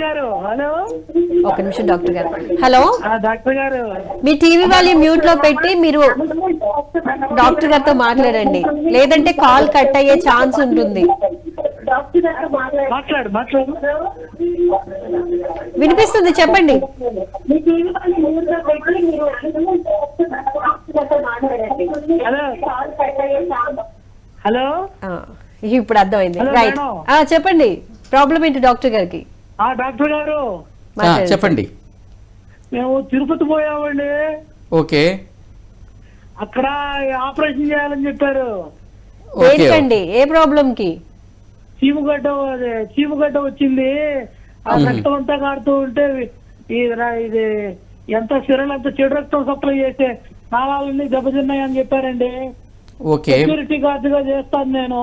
ఒక నిమిషం డాక్టర్ గారు. హలో డాక్టర్ గారు, మీ టీవీ వాల్యూమ్ మ్యూట్ లో పెట్టి మీరు డాక్టర్ గారితో మాట్లాడండి, లేదంటే కాల్ కట్ అయ్యే ఛాన్స్ ఉంటుంది. మాట్లాడు. వినిపిస్తుంది, చెప్పండి. హలో, ఇప్పుడు అర్థమైంది. రైట్, చెప్పండి. ప్రాబ్లం ఏంటి డాక్టర్ గారికి? డాక్టర్ గారు చెప్పండి. మేము తిరుపతి పోయామండి. ఓకే, అక్కడ ఆపరేషన్ చేయాలని చెప్పారు. ఏంటండి, ఏ ప్రాబ్లం కి? చీముగడ్డ వచ్చింది. ఆ రక్తం అంతా కాడుతూ ఉంటే ఇది ఎంత సిరలు అంత చెడు రక్తం సప్లై చేసే నాళాలన్నీ దెబ్బతిన్నాయని చెప్పారండి. సెక్యూరిటీ గార్డ్ గా చేస్తాను నేను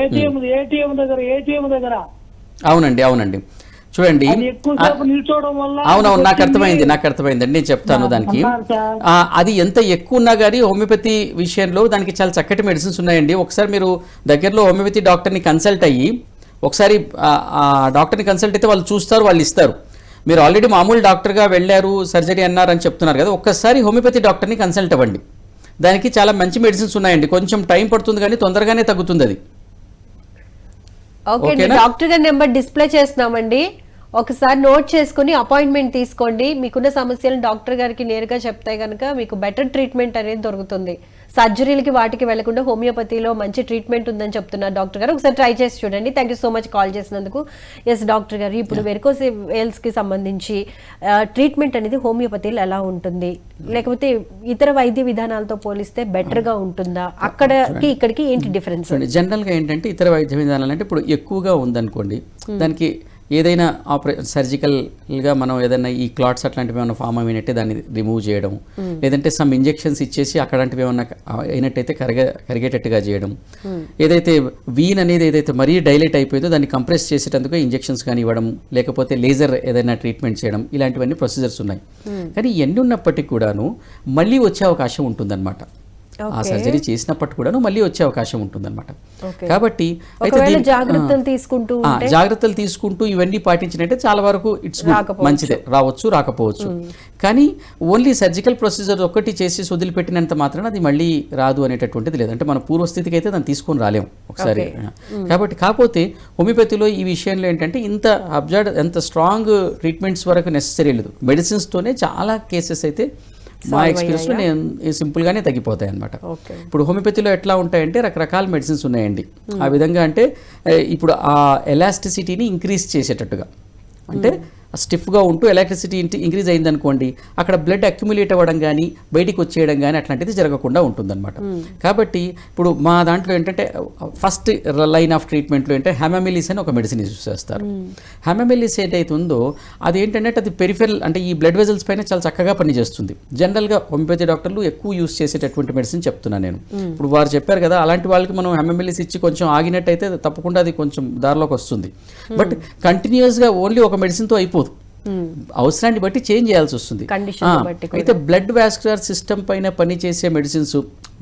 ఏటీఎం దగ్గర. అవునండి చూడండి, అవునవును, నాకు అర్థమైంది అండి, నేను చెప్తాను దానికి. అది ఎంత ఎక్కువ ఉన్నా కానీ హోమియోపతి విషయంలో దానికి చాలా చక్కటి మెడిసిన్స్ ఉన్నాయండి. ఒకసారి మీరు దగ్గరలో హోమియోపతి డాక్టర్ని కన్సల్ట్ అయ్యి, ఒకసారి ఆ డాక్టర్ని కన్సల్ట్ అయితే వాళ్ళు చూస్తారు, వాళ్ళు ఇస్తారు. మీరు ఆల్రెడీ మామూలు డాక్టర్గా వెళ్ళారు, సర్జరీ అన్నారని చెప్తున్నారు కదా, ఒక్కసారి హోమియోపతి డాక్టర్ని కన్సల్ట్ అవ్వండి. దానికి చాలా మంచి మెడిసిన్స్ ఉన్నాయండి. కొంచెం టైం పడుతుంది కానీ తొందరగానే తగ్గుతుంది అది. ఓకే అండి, డాక్టర్ గారి నెంబర్ డిస్ప్లే చేస్తున్నామండి, ఒకసారి నోట్ చేసుకుని అపాయింట్మెంట్ తీసుకోండి. మీకున్న సమస్యలను డాక్టర్ గారికి నేరుగా చెప్తే కనుక మీకు బెటర్ ట్రీట్మెంట్ అనేది దొరుకుతుంది. సర్జరీలకి వాటికి వెళ్లకుండా హోమియోపతిలో మంచి ట్రీట్మెంట్ ఉందని చెప్తున్నారు డాక్టర్ గారు. ఒకసారి ట్రై చేసి చూడండి. Thank you so much call చేసినందుకు. ఎస్ డాక్టర్ గారు, ఇప్పుడు వెరికోస్ వేల్స్ కి సంబంధించి ట్రీట్మెంట్ అనేది హోమియోపతిలో ఎలా ఉంటుంది, లేకపోతే ఇతర వైద్య విధానాలతో పోలిస్తే బెటర్ గా ఉంటుందా, అక్కడికి ఇక్కడికి ఏంటి డిఫరెన్స్? జనరల్గా ఏంటంటే ఇతర వైద్య విధానాలు అంటే ఇప్పుడు ఎక్కువగా ఉందనుకోండి, దానికి ఏదైనా సర్జికల్గా మనం ఏదైనా ఈ క్లాట్స్ అట్లాంటివి ఏమైనా ఫామ్ అయినట్టే దాన్ని రిమూవ్ చేయడం, లేదంటే సమ్ ఇంజెక్షన్స్ ఇచ్చేసి అక్కడంటివి ఏమన్నా అయినట్టయితే కరిగేటట్టుగా చేయడం, ఏదైతే వీన్ అనేది ఏదైతే మరీ డైలేట్ అయిపోయిందో దాన్ని కంప్రెస్ చేసేటందుకు ఇంజెక్షన్స్ కానీ ఇవ్వడం, లేకపోతే లేజర్ ఏదైనా ట్రీట్మెంట్ చేయడం, ఇలాంటివన్నీ ప్రొసీజర్స్ ఉన్నాయి. కానీ ఎన్ని ఉన్నప్పటికీ కూడాను మళ్ళీ వచ్చే అవకాశం ఉంటుందన్నమాట. ఆ సర్జరీ చేసినప్పటి కూడా మళ్ళీ వచ్చే అవకాశం ఉంటుందన్నమాట. కాబట్టి అయితే జాగ్రత్తలు తీసుకుంటూ ఇవన్నీ పాటించినట్టే చాలా వరకు ఇట్స్ మంచిదే, రావచ్చు రాకపోవచ్చు. కానీ ఓన్లీ సర్జికల్ ప్రొసీజర్ ఒక్కటి చేసి వదిలిపెట్టినంత మాత్రాన అది మళ్ళీ రాదు అనేటటువంటిది లేదు. అంటే మన పూర్వస్థితికి అయితే దాన్ని తీసుకొని రాలేము ఒకసారి. కాబట్టి కాకపోతే హోమియోపతిలో ఈ విషయంలో ఏంటంటే ఎంత స్ట్రాంగ్ ట్రీట్మెంట్స్ వరకు నెసెసరీ లేదు. మెడిసిన్స్తోనే చాలా కేసెస్ అయితే మా ఎక్స్పీరియన్స్లో నేను సింపుల్గానే తగ్గిపోతాయి అనమాట. ఇప్పుడు హోమియోపతిలో ఎట్లా ఉంటాయంటే రకరకాల మెడిసిన్స్ ఉన్నాయండి. ఆ విధంగా అంటే ఇప్పుడు ఆ ఎలాస్టిసిటీని ఇంక్రీజ్ చేసేటట్టుగా, అంటే స్టిఫ్గా ఉంటూ ఎలక్ట్రిసిటీ ఇంక్రీజ్ అయిందనుకోండి, అక్కడ బ్లడ్ అక్యుములేట్ అవ్వడం కానీ బయటికి వచ్చేయడం కానీ అట్లాంటిది జరగకుండా ఉంటుందన్నమాట. కాబట్టి ఇప్పుడు మా దాంట్లో ఏంటంటే ఫస్ట్ లైన్ ఆఫ్ ట్రీట్మెంట్లో ఏంటంటే హెమమిలిస్ అని ఒక మెడిసిన్ యూజ్ చేస్తారు. హెమమిలిస్ ఏదైతే ఉందో అది ఏంటంటే అది పెరిఫెరల్, అంటే ఈ బ్లడ్ వెజల్స్ పైన చాలా చక్కగా పనిచేస్తుంది. జనరల్గా హోమియోపతి డాక్టర్లు ఎక్కువ యూజ్ చేసేటటువంటి మెడిసిన్ చెప్తున్నాను నేను. ఇప్పుడు వారు చెప్పారు కదా, అలాంటి వాళ్ళకి మనం హెమమిలిస్ ఇచ్చి కొంచెం ఆగినట్టయితే తప్పకుండా అది కొంచెం దారిలోకి వస్తుంది. బట్ కంటిన్యూస్గా ఓన్లీ ఒక మెడిసిన్తో అయిపోతుంది, అవసరాన్ని బట్టి చేంజ్ చేయాల్సి వస్తుంది. అయితే బ్లడ్ వాస్కులర్ సిస్టమ్ పైన పనిచేసే మెడిసిన్స్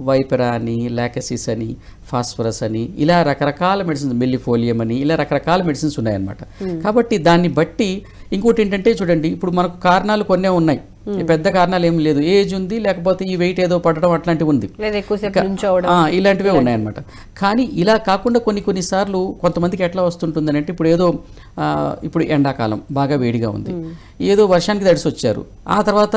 వైపరా అని, లాకసిస్ అని, ఫాస్ఫరస్ అని, ఇలా రకరకాల మెడిసిన్స్, మెల్లిఫోలియం అని, ఇలా రకరకాల మెడిసిన్స్ ఉన్నాయన్నమాట. కాబట్టి దాన్ని బట్టి ఇంకోటి ఏంటంటే చూడండి, ఇప్పుడు మనకు కారణాలు కొన్నే ఉన్నాయి, పెద్ద కారణాలు ఏం లేదు, ఏజ్ ఉంది, లేకపోతే ఈ వెయిట్ ఏదో పడడం అట్లాంటివి ఉంది, ఇలాంటివే ఉన్నాయన్నమాట. కానీ ఇలా కాకుండా కొన్నిసార్లు కొంతమందికి ఎట్లా వస్తుంటుంది అంటే ఇప్పుడు ఎండాకాలం బాగా వేడిగా ఉంది, ఏదో వర్షానికి తడిసి వచ్చారు, ఆ తర్వాత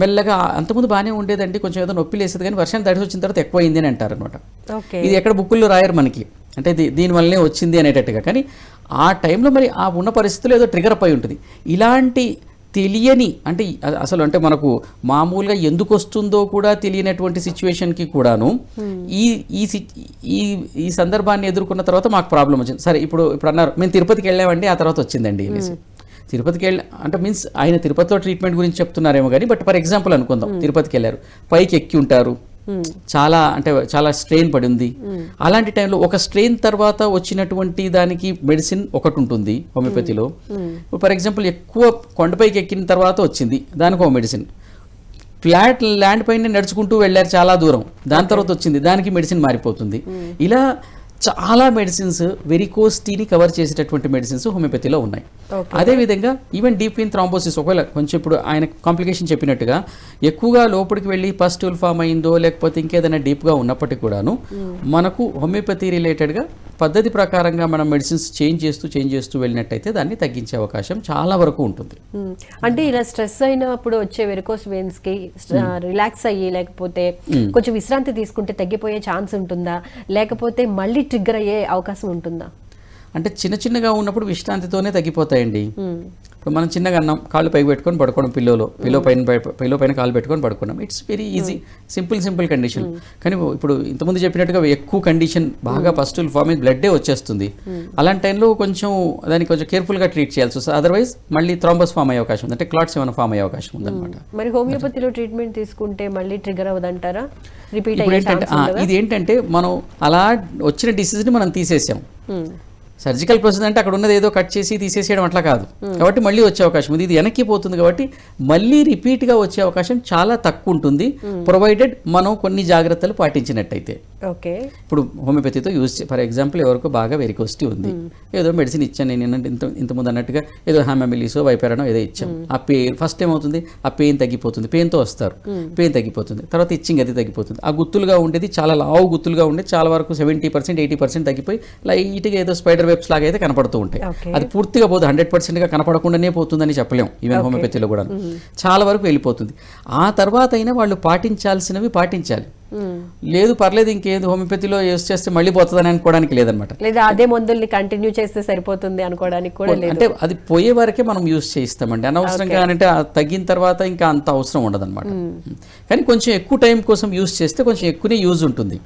మెల్లగా అంతకుముందు బాగానే ఉండేదండి, కొంచెం ఏదో నొప్పి లేసేది, కానీ వర్షానికి తడిసి వచ్చిన తర్వాత ఎక్కువ అయింది అని అంటారు అనమాట. ఇది ఎక్కడ బుక్కుల్లో రాయరు మనకి, అంటే దీనివల్లనే వచ్చింది అనేటట్టుగా. కానీ ఆ టైంలో మరి ఆ ఉన్న పరిస్థితుల్లో ఏదో ట్రిగర్ అయి ఉంటుంది. ఇలాంటి తెలియని, అంటే అసలు అంటే మనకు మామూలుగా ఎందుకు వస్తుందో కూడా తెలియనటువంటి సిచ్యువేషన్కి కూడాను ఈ సందర్భాన్ని ఎదుర్కొన్న తర్వాత మాకు ప్రాబ్లం వచ్చింది. సరే ఇప్పుడు అన్నారు మేము తిరుపతికి వెళ్ళామండి, ఆ తర్వాత వచ్చిందండి అనేసి. తిరుపతికి అంటే మీన్స్ ఆయన తిరుపతిలో ట్రీట్మెంట్ గురించి చెప్తున్నారేమో కానీ, బట్ ఫర్ ఎగ్జాంపుల్ అనుకుందాం, తిరుపతికి వెళ్ళారు, పైకి ఎక్కి ఉంటారు, చాలా స్ట్రెయిన్ పడి ఉంది. అలాంటి టైంలో ఒక స్ట్రెయిన్ తర్వాత వచ్చినటువంటి దానికి మెడిసిన్ ఒకటి ఉంటుంది హోమియోపతిలో. ఫర్ ఎగ్జాంపుల్ ఎక్కువ కొండపైకి ఎక్కిన తర్వాత వచ్చింది, దానికి ఒక మెడిసిన్. ఫ్లాట్ ల్యాండ్ పైన నడుచుకుంటూ వెళ్ళారు చాలా దూరం, దాని తర్వాత వచ్చింది, దానికి మెడిసిన్ మారిపోతుంది. ఇలా చాలా మెడిసిన్స్ వెరికోస్టీని కవర్ చేసేటటువంటి మెడిసిన్స్ హోమియోపతిలో ఉన్నాయి. అదేవిధంగా ఈవెన్ డీప్ వెయిన్ థ్రాంబోసిస్, ఒకవేళ కొంచెం ఇప్పుడు ఆయన కాంప్లికేషన్ చెప్పినట్టుగా ఎక్కువగా లోపలికి వెళ్ళి పస్ట్యూల్ ఫామ్ అయిందో లేకపోతే ఇంకేదైనా డీప్గా ఉన్నప్పటికీ కూడాను మనకు హోమియోపతి రిలేటెడ్గా పద్ధతి ప్రకారంగా మనం మెడిసిన్స్ చేంజ్ చేస్తూ వెళ్ళినట్టయితే దాన్ని తగ్గించే అవకాశం చాలా వరకు ఉంటుంది. అంటే ఇలా స్ట్రెస్ అయినప్పుడు వచ్చే వెరికోస్ వెయిన్స్ కి రిలాక్స్ అయ్యి లేకపోతే కొంచెం విశ్రాంతి తీసుకుంటే తగ్గిపోయే ఛాన్స్ ఉంటుందా, లేకపోతే మళ్ళీ ట్రిగ్గర్ అయ్యే అవకాశం ఉంటుందా? అంటే చిన్నగా ఉన్నప్పుడు విశ్రాంతితోనే తగ్గిపోతాయండి. ఇప్పుడు మనం చిన్నగా అన్నాం, కాళ్ళు పైకి పెట్టుకొని పడుకోవడం, పిల్లో పైన కాళ్ళు పెట్టుకొని పడుకున్నాం, it's very easy, simple condition. కానీ ఇప్పుడు ఇంతకుముందు చెప్పినట్టుగా ఎక్కువ కండిషన్, బాగా పస్టుల్ ఫామ్ అయి బ్లడ్డే వచ్చేస్తుంది, అలాంటి టైంలో దానికి కొంచెం కేర్ఫుల్గా ట్రీట్ చేయాల్సి వస్తుంది. అదర్వైజ్ మళ్ళీ థ్రాంబస్ ఫామ్ అయ్యే అవకాశం ఉంది, అంటే క్లాట్స్ ఏమైనా ఫామ్ అయ్యే అవకాశం ఉందన్నమాట. మరి హోమియోపతిలో ట్రీట్మెంట్ తీసుకుంటే మళ్ళీ ట్రిగర్ అవ్వదంటారా? రిపీట్ ఇది ఏంటంటే మనం అలా వచ్చిన డిసీజ్ని మనం తీసేసాం, సర్జికల్ ప్రొసీజర్ అంటే అక్కడ ఉన్నది ఏదో కట్ చేసి తీసేసేయడం అట్లా కాదు, కాబట్టి మళ్ళీ వచ్చే అవకాశం ఉంది. ఇది వెనక్కి పోతుంది కాబట్టి మళ్ళీ రిపీట్గా వచ్చే అవకాశం చాలా తక్కువ ఉంటుంది, ప్రొవైడెడ్ మనం కొన్ని జాగ్రత్తలు పాటించినట్టయితే. ఓకే, ఇప్పుడు హోమియోపతితో యూజ్ ఫర్ ఎగ్జాంపుల్ ఎవరికో బాగా వెరికోసిటీ ఉంది, ఏదో మెడిసిన్ ఇచ్చాను నేను ఇంతకుముందు అన్నట్టుగా ఏదో హామెమిలిసో వైపెరానో ఏదో ఇచ్చాం. ఆ పెయిన్ ఫస్ట్ ఏమవుతుంది, ఆ పెయిన్ తగ్గిపోతుంది, పెయిన్తో వస్తారు, పెయిన్ తగ్గిపోతుంది, తర్వాత ఇచ్చింగ్ అది తగ్గిపోతుంది. ఆ గుత్తులుగా ఉండేది చాలా లావు గుత్తులుగా ఉండేది చాలా వరకు 70%, 80% తగ్గిపోయి లైట్గా ఏదో స్పైడర్ వెబ్స్ లాగా అయితే కనపడుతూ ఉంటాయి. అది పూర్తిగా పోదు, 100%గా కనపడకుండానే పోతుందని చెప్పలేం. ఈవెన్ హోమియోపతిలో కూడా చాలా వరకు వెళ్ళిపోతుంది. ఆ తర్వాత అయినా వాళ్ళు పాటించాల్సినవి పాటించాలి. లేదు పర్లేదు ఇంకేది హోమియోపతిలో యూస్ చేస్తే మళ్ళీ పోతుందని అనుకోవడానికి లేదనమాట, లేదా అదే మందుల్ని కంటిన్యూ చేస్తే సరిపోతుంది అనుకోవడానికి కూడా లేదు. అంటే అది పోయే వరకే మనం యూస్ చేయిస్తామండి, అనవసరంగా అంటే తగ్గిన తర్వాత ఇంకా అంత అవసరం ఉండదు అనమాట. కానీ కొంచెం ఎక్కువ టైం కోసం యూస్ చేస్తే కొంచెం ఎక్కువనే యూజ్ ఉంటుంది.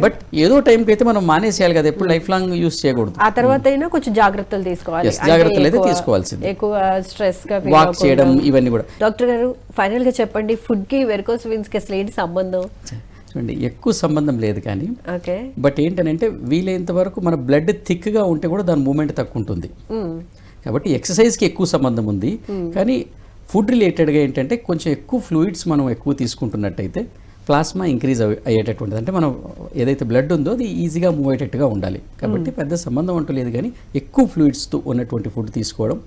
బట్ ఏదో టైంకి అయితే మనం మానేసేయాలి కదా, ఎప్పుడు లైఫ్ లాంగ్ యూస్ చేయకూడదు. ఆ తర్వాత అయినా కొంచెం జాగ్రత్తలు తీసుకోవాలి, జాగ్రత్తలు అయితే తీసుకోవాల్సింది, ఎక్కువ స్ట్రెస్ గా వాక్ చేయడం ఇవన్నీ కూడా. డాక్టర్ గారు ఫైనల్ గా చెప్పండి, ఫుడ్ కి వెరికోస్ వెయిన్స్ కి అసలు ఏంటి సంబంధం? చూడండి, ఎక్కువ సంబంధం లేదు కానీ, బట్ ఏంటంటే వీలైనంత వరకు మన బ్లడ్ థిక్గా ఉంటే కూడా దాని మూమెంట్ తక్కువ ఉంటుంది. కాబట్టి ఎక్సర్సైజ్కి ఎక్కువ సంబంధం ఉంది, కానీ ఫుడ్ రిలేటెడ్గా ఏంటంటే కొంచెం ఎక్కువ ఫ్లూయిడ్స్ మనం ఎక్కువ తీసుకుంటున్నట్టయితే ప్లాస్మా ఇంక్రీజ్ అయ్యేటటువంటిది, అంటే మనం ఏదైతే బ్లడ్ ఉందో అది ఈజీగా మూవ్ అయ్యేటట్టుగా ఉండాలి. కాబట్టి పెద్ద సంబంధం అంటూ లేదు, కానీ ఎక్కువ ఫ్లూయిడ్స్తో ఉన్నటువంటి ఫుడ్ తీసుకోవడం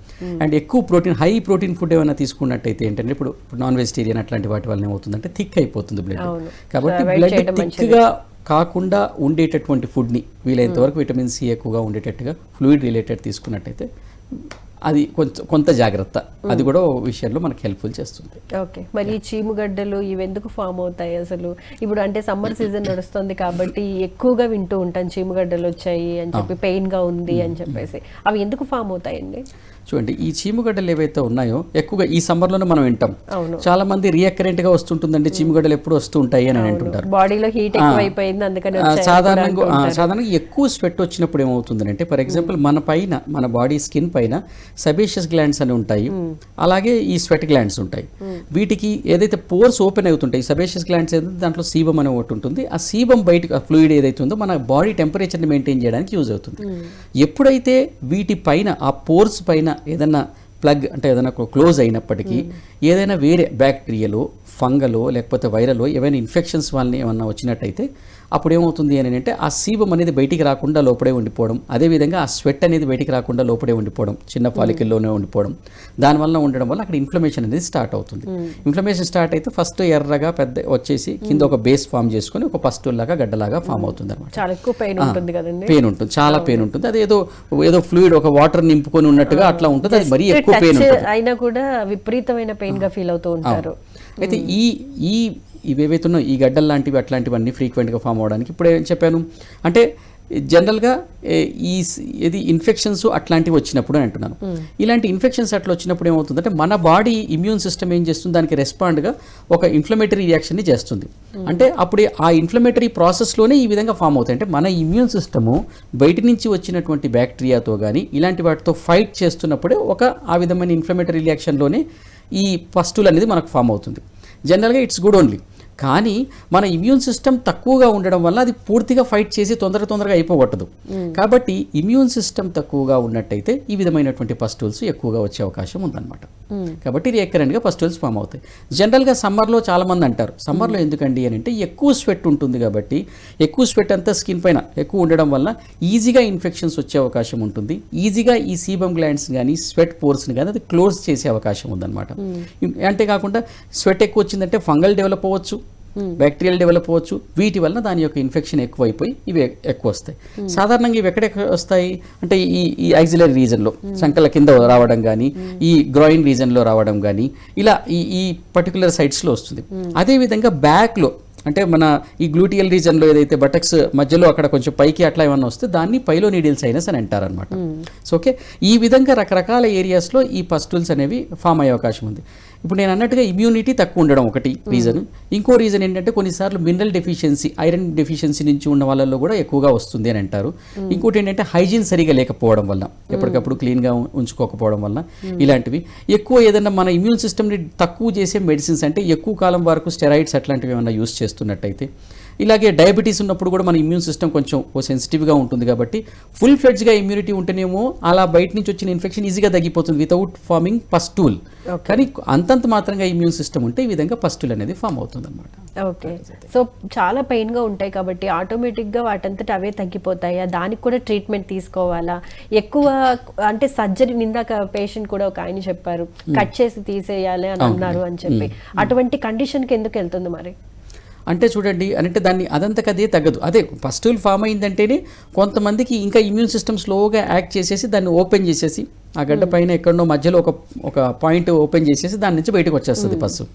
అండ్ ఎక్కువ ప్రోటీన్, హై ప్రోటీన్ ఫుడ్ ఏమైనా తీసుకున్నట్టయితే ఏంటంటే ఇప్పుడు నాన్ వెజిటేరియన్ అట్లాంటి వాటి వల్ల ఏమవుతుందంటే థిక్ అయిపోతుంది బ్లడ్. కాబట్టి బ్లడ్ థిక్గా కాకుండా ఉండేటటువంటి ఫుడ్ని వీలైనంత వరకు విటమిన్ సి ఎక్కువగా ఉండేటట్టుగా ఫ్లూయిడ్ రిలేటెడ్ తీసుకున్నట్టయితే అది కొంత జాగ్రత్త, అది కూడా విషయంలో మనకు హెల్ప్ఫుల్ చేస్తుంది. ఓకే, మరి ఈ చీముగడ్డలు ఇవి ఎందుకు ఫామ్ అవుతాయి అసలు? ఇప్పుడు అంటే సమ్మర్ సీజన్ నడుస్తుంది కాబట్టి ఎక్కువగా వింటూ ఉంటాను చీముగడ్డలు వచ్చాయి అని చెప్పి, పెయిన్ గా ఉంది అని చెప్పేసి, అవి ఎందుకు ఫామ్ అవుతాయండి? చూడండి, ఈ చీముగడ్డలు ఏవైతే ఉన్నాయో ఎక్కువగా ఈ సమ్మర్లోనే మనం వింటాం, చాలా మంది రీకరెంట్ గా వస్తుంటుందండి చీముగడ్డలు ఎప్పుడు వస్తూ ఉంటాయి అని అంటుంటారు. బాడీలో హీట్ ఎక్కువైపోయింది అందుకని. సాధారణంగా ఎక్కువ స్వెట్ వచ్చినప్పుడు ఏమవుతుందంటే, ఫర్ ఎగ్జాంపుల్ మన బాడీ స్కిన్ పైన సబేషియస్ గ్లాండ్స్ అని ఉంటాయి, అలాగే ఈ స్వెట్ గ్లాండ్స్ ఉంటాయి. వీటికి ఏదైతే పోర్స్ ఓపెన్ అవుతుంటాయి, సబేషియస్ గ్లాండ్స్ ఏదైతే దాంట్లో సీబం అనే ఒకటి ఉంటుంది, ఆ సీబం బయట ఫ్లూయిడ్ ఏదైతే ఉందో మన బాడీ టెంపరేచర్ని మెయింటైన్ చేయడానికి యూజ్ అవుతుంది. ఎప్పుడైతే వీటి పైన ఆ పోర్స్ పైన ఏదైనా ప్లగ్ అంటే ఏదైనా క్లోజ్ అయినప్పటికీ ఏదైనా వేరే బ్యాక్టీరియాలో, ఫంగలో, లేకపోతే వైరలో ఏవైనా ఇన్ఫెక్షన్స్ వాళ్ళని ఏమన్నా వచ్చినట్టయితే అప్పుడు ఏమవుతుంది అని అంటే ఆ సీబం అనేది బయటికి రాకుండా లోపడే ఉండిపోవడం, అదేవిధంగా ఆ స్వెట్ అనేది బయటికి రాకుండా లోపడే ఉండిపోవడం, చిన్న ఫాలికల్లోనే ఉండిపోవడం, దానివల్ల ఉండడం వల్ల అక్కడ ఇన్ఫ్లమేషన్ అనేది స్టార్ట్ అవుతుంది. ఇన్ఫ్లమేషన్ స్టార్ట్ అయితే ఫస్ట్ ఎర్రగా పెద్ద వచ్చేసి కింద ఒక బేస్ ఫామ్ చేసుకొని ఒక పస్టుల్లాగా గడ్డలాగా ఫామ్ అవుతుంది అనమాట. చాలా ఎక్కువ పెయిన్ ఉంటుంది కదండి. పెయిన్ ఉంటుంది, చాలా పెయిన్ ఉంటుంది. అది ఏదో ఫ్లూయిడ్ ఒక వాటర్ నింపుకొని ఉన్నట్టుగా అట్లా ఉంటుంది. అది మరీ ఎక్కువ పెయిన్ అయినా కూడా విపరీతమైన పెయిన్ గా ఫీల్ అవుతూ ఉంటారు. అయితే ఇవేవైతే ఉన్నాయో ఈ గడ్డలు లాంటివి అట్లాంటివన్నీ ఫ్రీక్వెంట్గా ఫామ్ అవడానికి ఇప్పుడు ఏం చెప్పాను అంటే జనరల్గా ఇది ఇన్ఫెక్షన్స్ అట్లాంటివి వచ్చినప్పుడు అని అంటున్నాను. ఇలాంటి ఇన్ఫెక్షన్స్ అట్లా వచ్చినప్పుడు ఏమవుతుందంటే మన బాడీ ఇమ్యూన్ సిస్టమ్ ఏం చేస్తుంది, దానికి రెస్పాండ్గా ఒక ఇన్ఫ్లమేటరీ రియాక్షన్ని చేస్తుంది. అంటే అప్పుడు ఆ ఇన్ఫ్లమేటరీ ప్రాసెస్లోనే ఈ విధంగా ఫామ్ అవుతాయి. అంటే మన ఇమ్యూన్ సిస్టము బయట నుంచి వచ్చినటువంటి బ్యాక్టీరియాతో కానీ ఇలాంటి వాటితో ఫైట్ చేస్తున్నప్పుడే ఆ విధమైన ఇన్ఫ్లమేటరీ రియాక్షన్లోనే ఈ పస్టులు అనేది మనకు ఫామ్ అవుతుంది. జనరల్గా ఇట్స్ గుడ్ ఓన్లీ, కానీ మన ఇమ్యూన్ సిస్టమ్ తక్కువగా ఉండడం వల్ల అది పూర్తిగా ఫైట్ చేసి తొందరగా అయిపోవట్టదు. కాబట్టి ఇమ్యూన్ సిస్టమ్ తక్కువగా ఉన్నట్టయితే ఈ విధమైనటువంటి పస్టూల్స్ ఎక్కువగా వచ్చే అవకాశం ఉందన్నమాట. కాబట్టి రికరెంట్గా పస్టూల్స్ ఫామ్ అవుతాయి. జనరల్గా సమ్మర్లో చాలామంది అంటారు, సమ్మర్లో ఎందుకండి అని అంటే ఎక్కువ స్వెట్ ఉంటుంది కాబట్టి, ఎక్కువ స్వెట్ అంతా స్కిన్ పైన ఎక్కువ ఉండడం వల్ల ఈజీగా ఇన్ఫెక్షన్స్ వచ్చే అవకాశం ఉంటుంది. ఈజీగా ఈ సీబమ్ గ్లాండ్స్ కానీ స్వెట్ పోర్స్ని కానీ అది క్లోజ్ చేసే అవకాశం ఉందన్నమాట. అంతేకాకుండా స్వెట్ ఎక్కువ వచ్చిందంటే ఫంగల్ డెవలప్ అవ్వచ్చు, బ్యాక్టీరియల్ డెవలప్ అవ్వచ్చు. వీటి వలన దాని యొక్క ఇన్ఫెక్షన్ ఎక్కువైపోయి ఇవి ఎక్కువ వస్తాయి. సాధారణంగా ఇవి ఎక్కడెక్కడ వస్తాయి అంటే ఈ యాక్సిలరీ రీజన్లో, సంకల కింద రావడం కానీ, ఈ గ్రాయిన్ రీజన్లో రావడం కానీ, ఇలా ఈ పర్టికులర్ సైట్స్లో వస్తుంది. అదేవిధంగా బ్యాక్లో అంటే మన ఈ గ్లూటియల్ రీజన్లో ఏదైతే బటక్స్ మధ్యలో అక్కడ కొంచెం పైకి అట్లా ఏమన్నా వస్తే దాన్ని పైలోనీడియల్ సైనస్ అని అంటారనమాట. సో ఓకే, ఈ విధంగా రకరకాల ఏరియాస్లో ఈ పస్టుల్స్ అనేవి ఫామ్ అయ్యే అవకాశం ఉంది. ఇప్పుడు నేను అన్నట్టుగా ఇమ్యూనిటీ తక్కువ ఉండడం ఒకటి రీజన్. ఇంకో రీజన్ ఏంటంటే కొన్నిసార్లు మినరల్ డెఫిషియన్సీ, ఐరన్ డెఫిషియన్సీ నుంచి ఉన్న వాళ్ళల్లో కూడా ఎక్కువగా వస్తుంది అని అంటారు. ఇంకోటి ఏంటంటే హైజీన్ సరిగా లేకపోవడం వల్ల, ఎప్పటికప్పుడు క్లీన్గా ఉంచుకోకపోవడం వల్ల, ఇలాంటివి ఎక్కువ ఏదైనా మన ఇమ్యూన్ సిస్టమ్ని తక్కువ చేసే మెడిసిన్స్ అంటే ఎక్కువ కాలం వరకు స్టెరాయిడ్స్ అట్లాంటివి ఏమైనా యూస్ చేస్తున్నట్టయితే, ఇలాగే డయాబెటీస్ ఉన్నప్పుడు కూడా మన ఇమ్యూన్ సిస్టమ్ కొంచెం సెన్సిటివ్గా ఉంటుంది కాబట్టి ఫుల్ ఫ్లెడ్జ్గా ఇమ్యూనిటీ ఉంటేనేమో అలా బయట నుంచి వచ్చిన ఇన్ఫెక్షన్ ఈజీగా తగ్గిపోతుంది వితౌట్ ఫార్మింగ్ పస్టూల్. కానీ అంతంత మాత్రంగా ఇమ్యూన్ సిస్టమ్ ఉంటే ఈ విధంగా పస్టూల్ అనేది ఫామ్ అవుతుంది అనమాట. ఓకే, సో చాలా పెయిన్గా ఉంటాయి కాబట్టి ఆటోమేటిక్గా వాటంతట అవే తగ్గిపోతాయా? దానికి కూడా ట్రీట్మెంట్ తీసుకోవాలా? ఎక్కువ అంటే సర్జరీ, ఇందాక పేషెంట్ కూడా ఒక ఆయన చెప్పారు కట్ చేసి తీసేయాలి అని అన్నారు అని చెప్పి, అటువంటి కండిషన్కి ఎందుకు వెళ్తుంది మరి? అంటే చూడండి, అంటే దాన్ని అదంతకదే తగ్గదు. అదే పస్టూల్ ఫామ్ అయిందంటేనే కొంతమందికి ఇంకా ఇమ్యూన్ సిస్టమ్ స్లోగా యాక్ట్ చేసేసి దాన్ని ఓపెన్ చేసేసి ఆ గడ్డ పైన ఎక్కడో మధ్యలో ఒక పాయింట్ ఓపెన్ చేసేసి దాని నుంచి బయటకు వచ్చేస్తుంది పస్సు.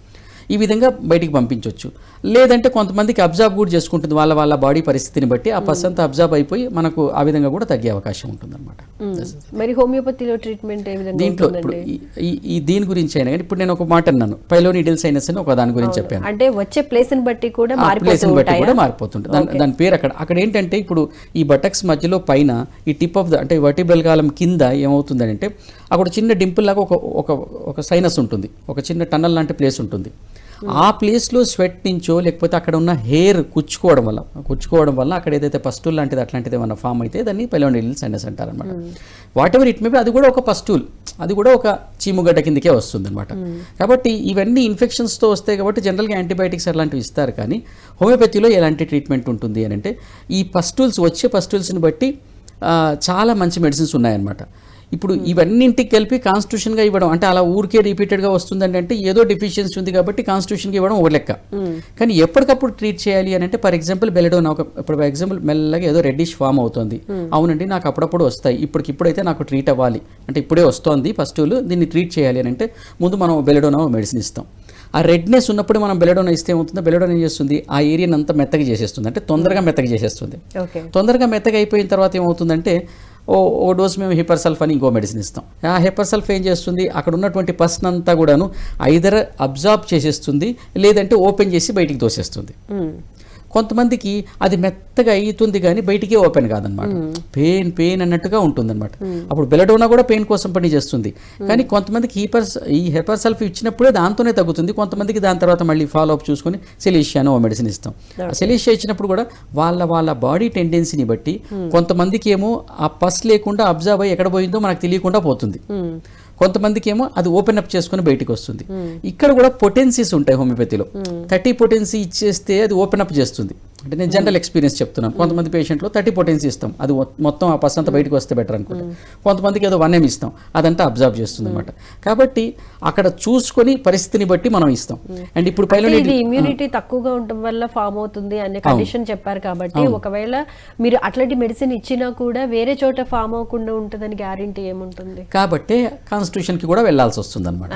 ఈ విధంగా బయటికి పంపించవచ్చు. లేదంటే కొంతమందికి అబ్జార్బ్ కూడా చేసుకుంటుంది వాళ్ళ బాడీ పరిస్థితిని బట్టి ఆ పస్ అంతా అబ్జార్బ్ అయిపోయి మనకు ఆ విధంగా కూడా తగ్గే అవకాశం ఉంటుంది అనమాట. మరి హోమియోపతిలో ట్రీట్మెంట్ ఏ విధంగా? దీంట్లో ఇప్పుడు ఈ దీని గురించి అయినా కానీ ఇప్పుడు నేను ఒక మాట అన్నాను, పైలోనిడల్ సైనస్ అని ఒక దాని గురించి చెప్పాను. అంటే వచ్చే ప్లేస్ ని బట్టి కూడా మారిపోతుంది. దాని పేరు అక్కడ ఏంటంటే ఇప్పుడు ఈ బటక్స్ మధ్యలో పైన ఈ టిప్ ఆఫ్ అంటే వర్టిబ్రల్ కాలం కింద ఏమవుతుంది అంటే అక్కడ చిన్న డింపుల్ లాగా ఒక సైనస్ ఉంటుంది, ఒక చిన్న టన్నల్ లాంటి ప్లేస్ ఉంటుంది. ఆ ప్లేస్లో స్వెట్ నుంచో లేకపోతే అక్కడ ఉన్న హెయిర్ కుచ్చుకోవడం వల్ల అక్కడ ఏదైతే పస్టూల్ లాంటిది అట్లాంటిది ఏమన్నా ఫామ్ అయితే దాన్ని పైలోనిడల్ సైనస్ అంటారనమాట. What ever it may be, అది కూడా ఒక పస్టూల్, అది కూడా ఒక చీముగడ్డ కిందకే వస్తుంది అనమాట. కాబట్టి ఇవన్నీ ఇన్ఫెక్షన్స్తో వస్తాయి కాబట్టి జనరల్గా యాంటీబయాటిక్స్ అలాంటివి ఇస్తారు. కానీ హోమియోపతిలో ఎలాంటి ట్రీట్మెంట్ ఉంటుంది అని అంటే ఈ వచ్చే పస్టూల్స్ని బట్టి చాలా మంచి మెడిసిన్స్ ఉన్నాయన్నమాట. ఇప్పుడు ఇవన్నింటికి కలిపి కాన్స్టిట్యూషన్గా ఇవ్వడం అంటే అలా ఊరికే రిపీటెడ్గా వస్తుందండి అంటే ఏదో డెఫిషియన్సీ ఉంది కాబట్టి కాన్స్టిట్యూషన్కి ఇవ్వడం ఒక లెక్క. కానీ ఎప్పటికప్పుడు ట్రీట్ చేయాలి అని అంటే for example belladonna, for example మెల్లగా ఏదో రెడ్డిష్ ఫామ్ అవుతుంది, అవునండి నాకు అప్పుడప్పుడు వస్తాయి, ఇప్పుడైతే నాకు ట్రీట్ అవ్వాలి అంటే ఇప్పుడే వస్తుంది ఫస్టూలు, దీన్ని ట్రీట్ చేయాలి అని అంటే ముందు మనం బెలడోనా మెడిసిన్ ఇస్తాం. ఆ రెడ్నెస్ ఉన్నప్పుడు మనం బెలడోనా ఇస్తే ఏమవుతుందో, బెలడోనా ఏం చేస్తుంది ఆ ఏరియాని అంతా మెత్తగా చేసేస్తుంది, అంటే తొందరగా మెత్తగా చేసేస్తుంది. తొందరగా మెత్తగా అయిపోయిన తర్వాత ఏమవుతుందంటే ఓ డోస్ మేము హిపర్సల్ఫ్ అని ఇంకో మెడిసిన్ ఇస్తాం. ఆ హిపర్సల్ఫ్ ఏం చేస్తుంది అక్కడ ఉన్నటువంటి పస్న్ అంతా కూడాను ఐదర్ అబ్జార్బ్ చేసేస్తుంది లేదంటే ఓపెన్ చేసి బయటికి తోసేస్తుంది. కొంతమందికి అది మెత్తగా అవుతుంది కానీ బయటికే ఓపెన్ కాదనమాట, పెయిన్ అన్నట్టుగా ఉంటుందన్నమాట. అప్పుడు బెలడోనా కూడా పెయిన్ కోసం పని చేస్తుంది. కానీ కొంతమందికి ఈ హెపర్సల్ఫ్ ఇచ్చినప్పుడే దాంతోనే తగ్గుతుంది, కొంతమందికి దాని తర్వాత మళ్ళీ ఫాలో అప్ చూసుకొని సెలీషియాను ఓ మెడిసిన్ ఇస్తాం. సెలీషియా ఇచ్చినప్పుడు కూడా వాళ్ళ బాడీ టెండెన్సీని బట్టి కొంతమందికి ఏమో ఆ పస్ లేకుండా అబ్జర్వ్ అయ్యి ఎక్కడ పోయిందో మనకు తెలియకుండా పోతుంది, కొంతమందికి ఏమో అది ఓపెన్ అప్ చేసుకుని బయటకు వస్తుంది. ఇక్కడ కూడా పొటెన్సీస్ ఉంటాయి హోమియోపతిలో. 30 పొటెన్సీ ఇచ్చేస్తే అది ఓపెన్ అప్ చేస్తుంది. అంటే నేను జనరల్ ఎక్స్పీరియన్స్ చెప్తున్నాను. కొంతమంది పేషెంట్లో 30 పొటెన్సీ ఇస్తాం, అది మొత్తం ఆ పస్ అంతా బయటకు వస్తే బెటర్ అనుకుంటే. కొంతమందికి ఏదో 1 ఇస్తాం, అదంతా అబ్జర్వ్ చేస్తుంది అనమాట. కాబట్టి అక్కడ చూసుకొని పరిస్థితిని బట్టి మనం ఇస్తాం. అండ్ ఇప్పుడు ఇమ్యూనిటీ తక్కువగా ఉండటం వల్ల ఫామ్ అవుతుంది అనే కండిషన్ చెప్పారు కాబట్టి ఒకవేళ మీరు అట్లాంటి మెడిసిన్ ఇచ్చినా కూడా వేరే చోట ఫామ్ అవ్వకుండా ఉంటుందని గ్యారెంటీ ఏముంటుంది? కాబట్టి కాన్స్టిట్యూషన్కి కూడా వెళ్లాల్సి వస్తుంది అనమాట.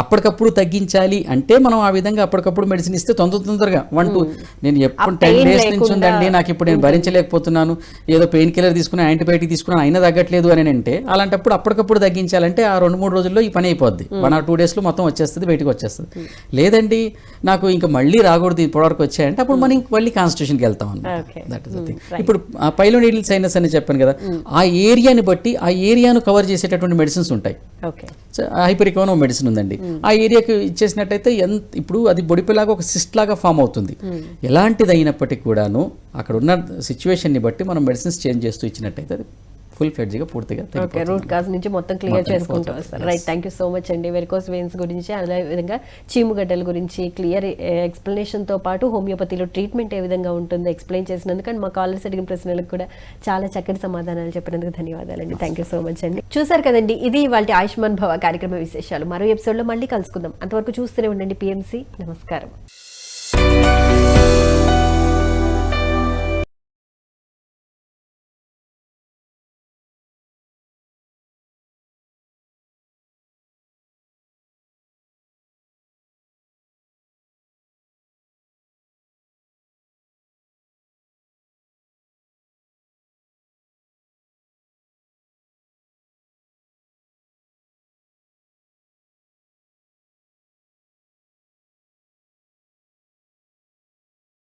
అప్పటికప్పుడు తగ్గించాలి అంటే మనం ఆ విధంగా అప్పటికప్పుడు మెడిసిన్ ఇస్తే తొందరగా 1-2 నేను ఎప్పుడు 10 డేస్ నుంచి ఉందండి నాకు ఇప్పుడు నేను భరించలేకపోతున్నాను, ఏదో పెయిన్ కిల్లర్ తీసుకున్నా యాంటీబయాటిక్ తీసుకున్నా అయినా తగ్గట్లేదు అని అంటే అలాంటప్పుడు అప్పటికప్పుడు తగ్గించాలంటే ఆ 2-3 రోజుల్లో ఈ పని అయిపోద్ది. 1 or 2 డేస్లో మొత్తం వచ్చేస్తుంది, బయటకు వచ్చేస్తుంది. లేదండి నాకు ఇంకా మళ్ళీ రాకూడదు ఇప్పటివరకు వచ్చాయంటే అప్పుడు మనం మళ్ళీ కాన్స్టిట్యూషన్కి వెళ్తాం అన్నమాట. That is the thing. ఇప్పుడు పైలోనిడల్ సైనస్ అని చెప్పాను కదా, ఆ ఏరియాని బట్టి ఆ ఏరియాను కవర్ చేసేటటువంటి మెడిసిన్స్ ఉంటాయి. హైపరికోన్ మెడిసిన్ ఉందండి, ఆ ఏరియాకి ఇచ్చేసినట్టయితే ఇప్పుడు అది బొడిపిలాగా ఒక సిస్ట్ లాగా ఫామ్ అవుతుంది. ఎలాంటిది అయినప్పటికీ కూడాను అక్కడ ఉన్న సిచ్యువేషన్ని బట్టి మనం మెడిసిన్స్ చేంజ్ చేస్తూ ఇచ్చినట్టయితే అది ఫుల్ ఫ్లెడ్జ్గా పూర్తిగా రూట్ కాజ్ నుంచి మొత్తం క్లియర్ చేసుకుంటూ వస్తారు. Right, thank you so much అండి. వెరికోస్ వెయిన్స్ గురించి అదేవిధంగా చీముగడ్డల గురించి క్లియర్ ఎక్స్ప్లెనేషన్తో పాటు హోమియోపతిలో ట్రీట్మెంట్ ఏ విధంగా ఉంటుందో ఎక్స్ప్లెయిన్ చేసినందుకు అండ్ మా కాలర్స్ అడిగిన ప్రశ్నలకు కూడా చాలా చక్కటి సమాధానాలు చెప్పినందుకు ధన్యవాదాలండి. థ్యాంక్ యూ సో మచ్ అండి. చూసారు కదండి, ఇది ఇవాళ ఆయుష్మాన్ భవ కార్యక్రమ విశేషాలు. మరో ఎపిసోడ్లో మళ్ళీ కలుసుకుందాం. అంతవరకు చూస్తూనే ఉండండి PMC. నమస్కారం.